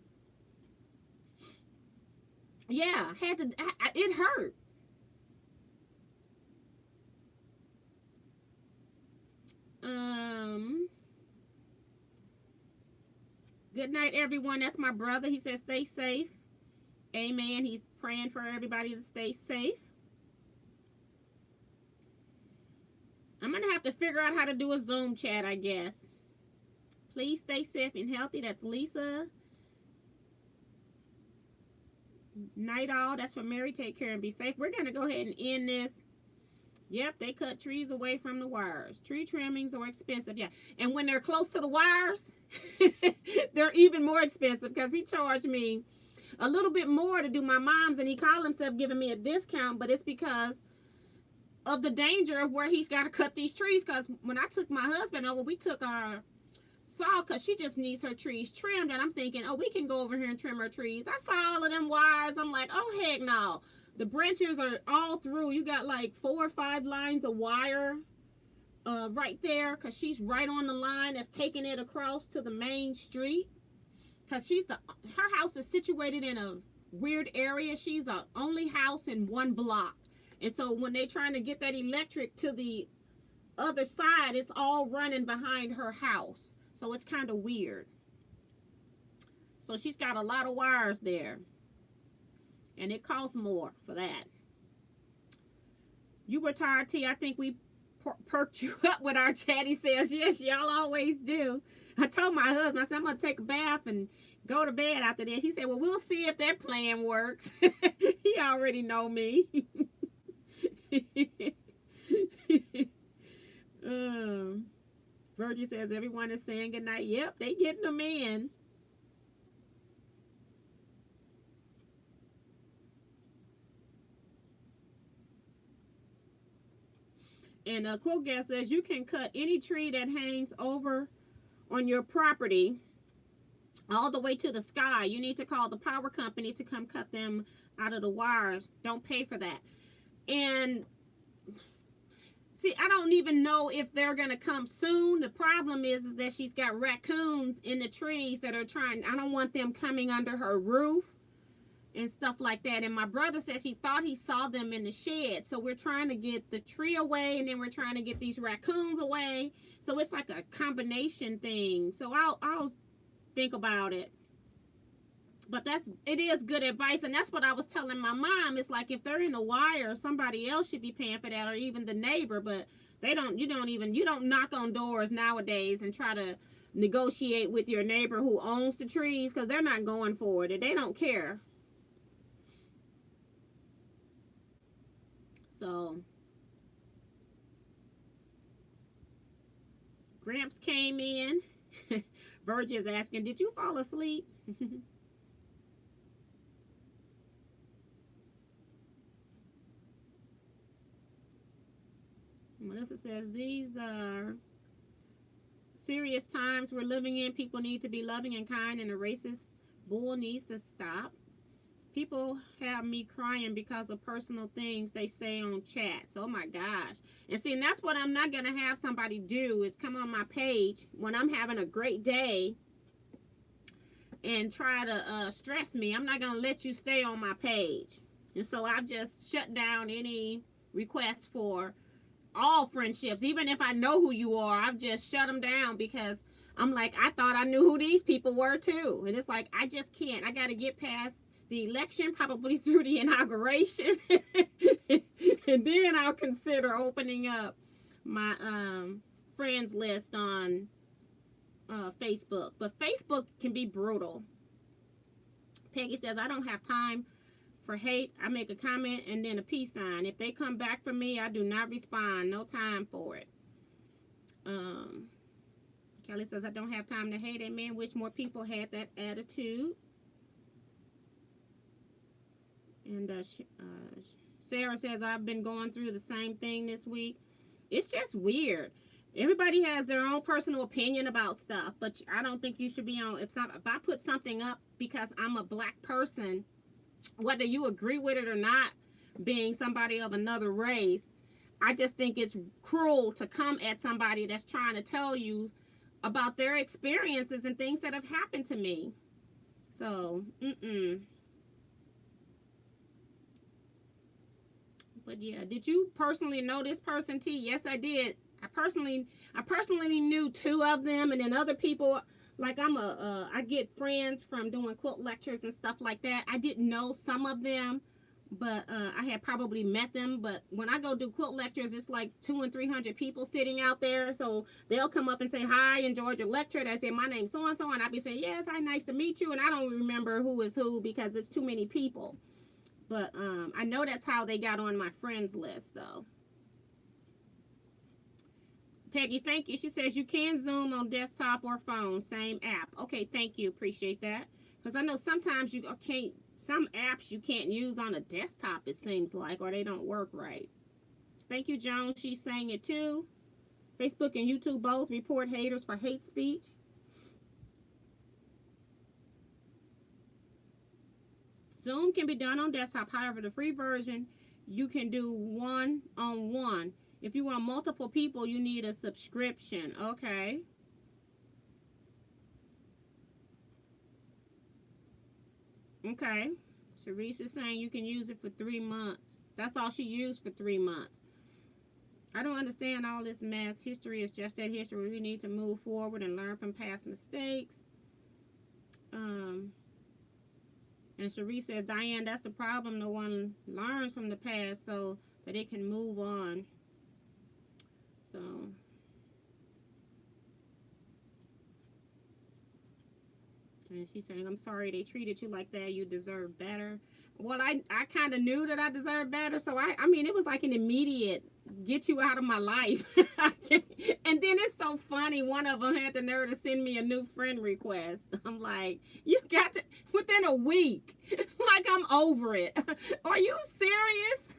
Yeah, it hurt. Good night, everyone. That's my brother. He says stay safe. Amen. He's praying for everybody to stay safe. I'm going to have to figure out how to do a Zoom chat, I guess. Please stay safe and healthy. That's Lisa. Night all. That's for Mary. Take care and be safe. We're going to go ahead and end this. Yep, they cut trees away from the wires. Tree trimmings are expensive. Yeah, and when they're close to the wires, they're even more expensive, because he charged me a little bit more to do my mom's, and he called himself giving me a discount, but it's because of the danger of where he's got to cut these trees. Because when I took my husband over, we took our saw, because she just needs her trees trimmed, and I'm thinking, oh, we can go over here and trim her trees. I saw all of them wires. I'm like, oh, heck no. The branches are all through. You got like 4 or 5 lines of wire right there, because she's right on the line that's taking it across to the main street. Because her house is situated in a weird area. She's the only house in one block. And so when they're trying to get that electric to the other side, it's all running behind her house. So it's kind of weird. So she's got a lot of wires there. And it costs more for that. You were tired, T. I think we perked you up with our chat. He says, yes, y'all always do. I told my husband, I said, I'm going to take a bath and go to bed after this. He said, well, we'll see if that plan works. He already know me. Virgie says, everyone is saying goodnight. Yep, they getting them in. And Quote Gas says, you can cut any tree that hangs over on your property all the way to the sky. You need to call the power company to come cut them out of the wires. Don't pay for that. And see, I don't even know if they're going to come soon. The problem is that she's got raccoons in the trees that are trying. I don't want them coming under her roof and stuff like that. And my brother says he thought he saw them in the shed. So we're trying to get the tree away, and then we're trying to get these raccoons away. So it's like a combination thing. So I'll think about it. But it is good advice, and that's what I was telling my mom. It's like if they're in the wire, somebody else should be paying for that, or even the neighbor. But you don't knock on doors nowadays and try to negotiate with your neighbor who owns the trees, because they're not going for it. They don't care. So Gramps came in. Virgil is asking, did you fall asleep? Melissa says, these are serious times we're living in. People need to be loving and kind, and the racist bull needs to stop. People have me crying because of personal things they say on chats. Oh my gosh. And see, and that's what I'm not going to have somebody do, is come on my page when I'm having a great day and try to stress me. I'm not going to let you stay on my page. And so I've just shut down any requests for all friendships. Even if I know who you are, I've just shut them down, because I'm like, I thought I knew who these people were too. And it's like, I just can't. I got to get past the election, probably through the inauguration. And then I'll consider opening up my friends list on Facebook. But Facebook can be brutal. Peggy says, I don't have time for hate. I make a comment and then a peace sign. If they come back for me, I do not respond. No time for it. Kelly says, I don't have time to hate. Amen. Wish more people had that attitude. And Sarah says, I've been going through the same thing this week. It's just weird. Everybody has their own personal opinion about stuff, but I don't think you should be on. If I put something up because I'm a black person, whether you agree with it or not, being somebody of another race, I just think it's cruel to come at somebody that's trying to tell you about their experiences and things that have happened to me. So, But yeah, did you personally know this person, T? Yes, I did. I personally knew two of them, and then other people, like I get friends from doing quilt lectures and stuff like that. I didn't know some of them, but I had probably met them. But when I go do quilt lectures, it's like 200 and 300 people sitting out there. So they'll come up and say, hi, enjoyed your lecture. They say, my name's so-and-so. And I'll be saying, yes, hi, nice to meet you. And I don't remember who is who because it's too many people. But I know that's how they got on my friends list, though. Peggy, thank you. She says you can Zoom on desktop or phone, same app. Okay, thank you. Appreciate that. Because I know sometimes you can't, some apps you can't use on a desktop, it seems like, or they don't work right. Thank you, Joan. She's saying it too. Facebook and YouTube both report haters for hate speech. Zoom can be done on desktop. However, the free version, you can do one-on-one. If you want multiple people, you need a subscription. Okay. Okay. Sharice is saying you can use it for 3 months. That's all she used for 3 months. I don't understand all this mess. History is just that history. We need to move forward and learn from past mistakes. And Cherie says, Diane, that's the problem. No one learns from the past so that it can move on. So, and she's saying, I'm sorry they treated you like that. You deserve better. Well, I kind of knew that I deserved better. So, I mean, it was like an immediate get you out of my life. And then it's so funny. One of them had the nerve to send me a new friend request. I'm like, you got to, within a week. Like, I'm over it. Are you serious?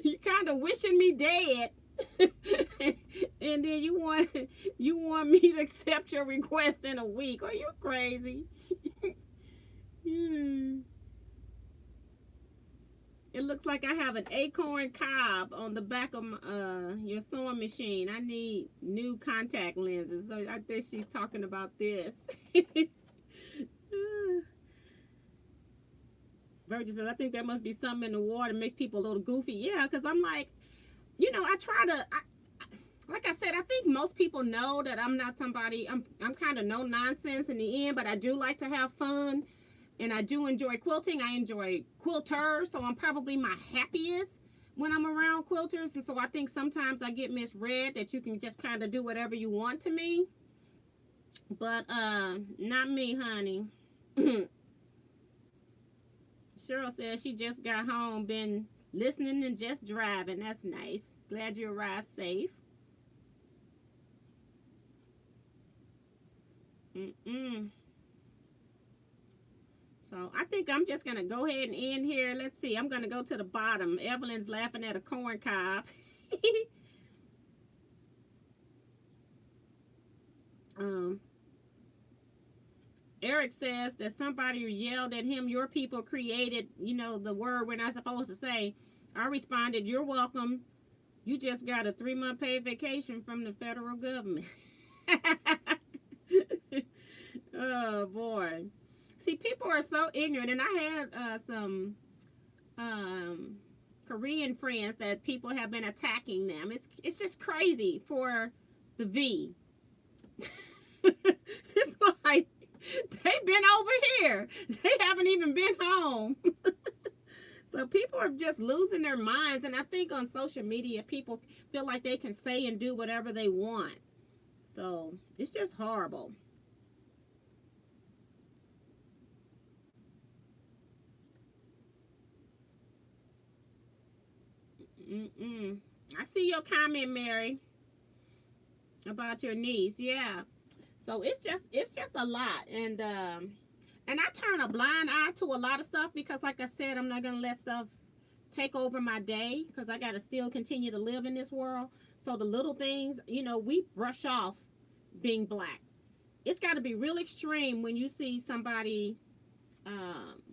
You kind of wishing me dead. And then you want me to accept your request in a week. Are you crazy? It looks like I have an acorn cob on the back of your sewing machine. I need new contact lenses. So I think she's talking about this. Virgin says, I think there must be something in the water that makes people a little goofy. Yeah, because I'm like, you know, I try to, like I said, I think most people know that I'm not somebody, I'm kind of no nonsense in the end, but I do like to have fun. And I do enjoy quilting. I enjoy quilters, so I'm probably my happiest when I'm around quilters. And so I think sometimes I get misread that you can just kind of do whatever you want to me. But not me, honey. Cheryl says she just got home, been Listening and just driving. That's nice. Glad you arrived safe. Mm-mm. So I think I'm just going to go ahead and end here. Let's see. I'm going to go to the bottom. Evelyn's laughing at a corn cob. um, Eric says that somebody yelled at him, your people created, the word we're not supposed to say. I responded, you're welcome. You just got a 3-month paid vacation from the federal government. Oh, boy. See, people are so ignorant. And I had some Korean friends that people have been attacking them. It's just crazy for the V. It's like they've been over here. They haven't even been home. So people are just losing their minds. And I think on social media, people feel like they can say and do whatever they want. So it's just horrible. Mm-mm. I see your comment, Mary, about your niece. Yeah. So it's just a lot, and I turn a blind eye to a lot of stuff because, like I said, I'm not gonna let stuff take over my day because I gotta still continue to live in this world. So the little things, we brush off being black. It's got to be real extreme when you see somebody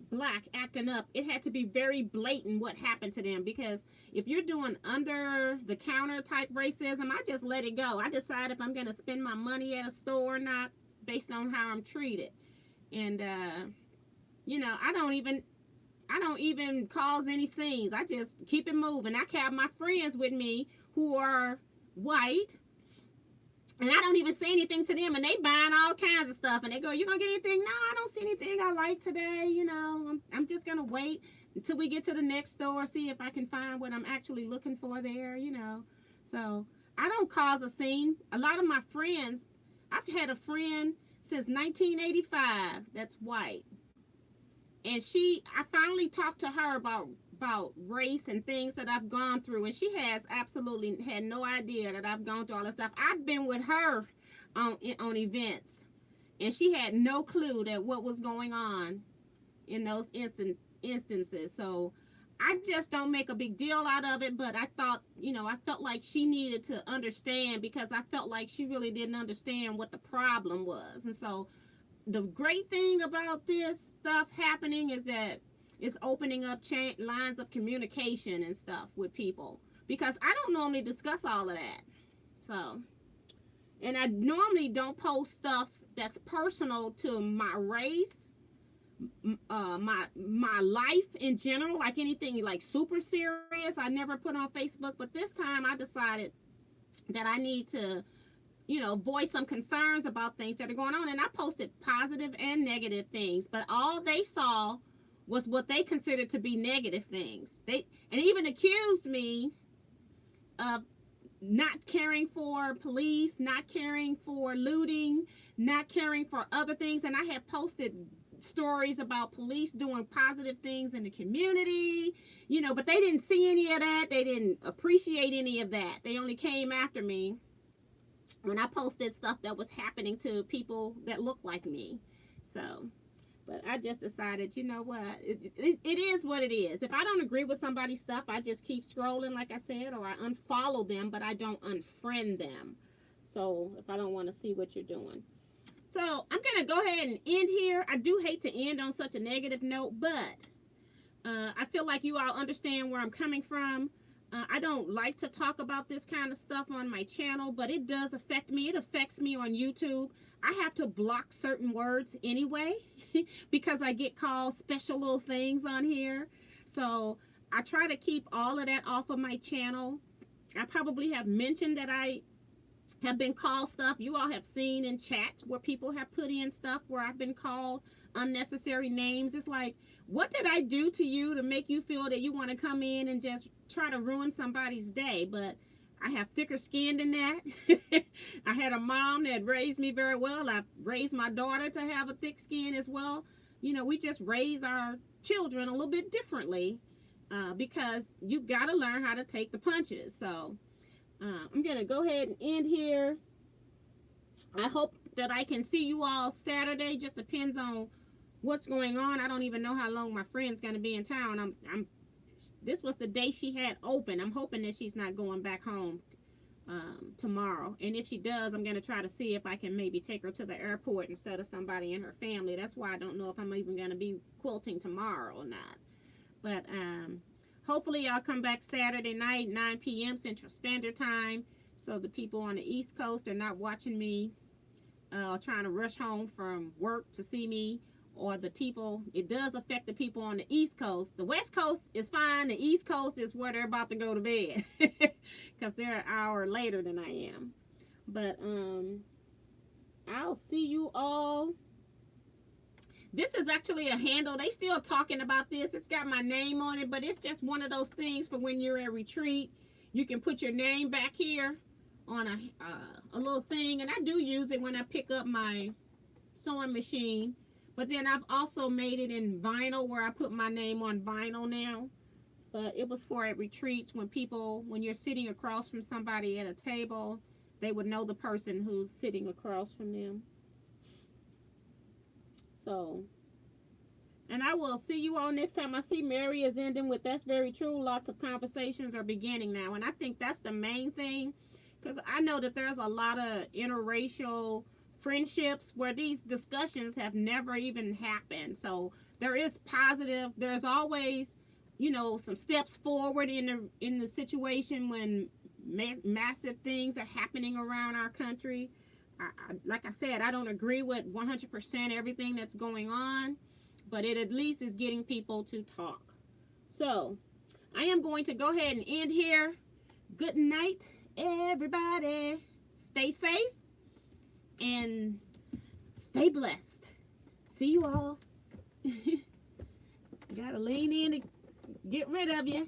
black acting up. It had to be very blatant what happened to them, because if you're doing under the counter type racism, I just let it go. I decide if I'm going to spend my money at a store or not based on how I'm treated. And I don't even cause any scenes. I just keep it moving. I have my friends with me who are white, and I don't even say anything to them, and they buying all kinds of stuff, and they go, you gonna get anything? No, I don't see anything I like today. I'm just gonna wait until we get to the next store, see if I can find what I'm actually looking for there. So I don't cause a scene. A lot of my friends, I've had a friend since 1985 that's white, and I finally talked to her about race and things that I've gone through, and she has absolutely had no idea that I've gone through all this stuff. I've been with her on events, and she had no clue that what was going on in those instances. So I just don't make a big deal out of it, but I thought, I felt like she needed to understand, because I felt like she really didn't understand what the problem was. And so the great thing about this stuff happening is that it's opening up lines of communication and stuff with people, because I don't normally discuss all of that. So, and I normally don't post stuff that's personal to my race, my life in general, like anything like super serious. I never put on Facebook, but this time I decided that I need to, voice some concerns about things that are going on, and I posted positive and negative things, but all they saw was what they considered to be negative things. And even accused me of not caring for police, not caring for looting, not caring for other things. And I had posted stories about police doing positive things in the community, but they didn't see any of that. They didn't appreciate any of that. They only came after me when I posted stuff that was happening to people that look like me. So, but I just decided, you know what, it is what it is. If I don't agree with somebody's stuff, I just keep scrolling, like I said, or I unfollow them, but I don't unfriend them. So if I don't want to see what you're doing. So I'm going to go ahead and end here. I do hate to end on such a negative note, but I feel like you all understand where I'm coming from. I don't like to talk about this kind of stuff on my channel, but it does affect me. It affects me on YouTube. I have to block certain words anyway because I get called special little things on here. So I try to keep all of that off of my channel. I probably have mentioned that I have been called stuff. You all have seen in chats where people have put in stuff where I've been called unnecessary names. It's like, what did I do to you to make you feel that you want to come in and just try to ruin somebody's day? But I have thicker skin than that. I had a mom that raised me very well. I raised my daughter to have a thick skin as well. We just raise our children a little bit differently. because you got to learn how to take the punches. So I'm going to go ahead and end here. I hope that I can see you all Saturday. Just depends on what's going on. I don't even know how long my friend's going to be in town. This was the day she had open. I'm hoping that she's not going back home tomorrow. And if she does, I'm going to try to see if I can maybe take her to the airport instead of somebody in her family. That's why I don't know if I'm even going to be quilting tomorrow or not. But hopefully I'll come back Saturday night, 9 p.m. Central Standard Time, so the people on the East Coast are not watching me trying to rush home from work to see me, or the people, it does affect the people on the East Coast. The West Coast is fine. The East Coast is where they're about to go to bed because they're an hour later than I am. But I'll see you all. This is actually a handle. They still talking about this. It's got my name on it, but it's just one of those things for when you're at retreat. You can put your name back here on a little thing, and I do use it when I pick up my sewing machine. But then I've also made it in vinyl, where I put my name on vinyl now. But it was for at retreats, when you're sitting across from somebody at a table, they would know the person who's sitting across from them. So, and I will see you all next time. I see Mary is ending with, that's very true. Lots of conversations are beginning now. And I think that's the main thing, because I know that there's a lot of interracial friendships where these discussions have never even happened. So there is positive. There's always, you know, some steps forward in the situation when massive things are happening around our country. Like I said, I don't agree with 100% everything that's going on, but it at least is getting people to talk. So I am going to go ahead and end here. Good night, everybody. Stay safe and stay blessed. See you all. Gotta lean in and get rid of you.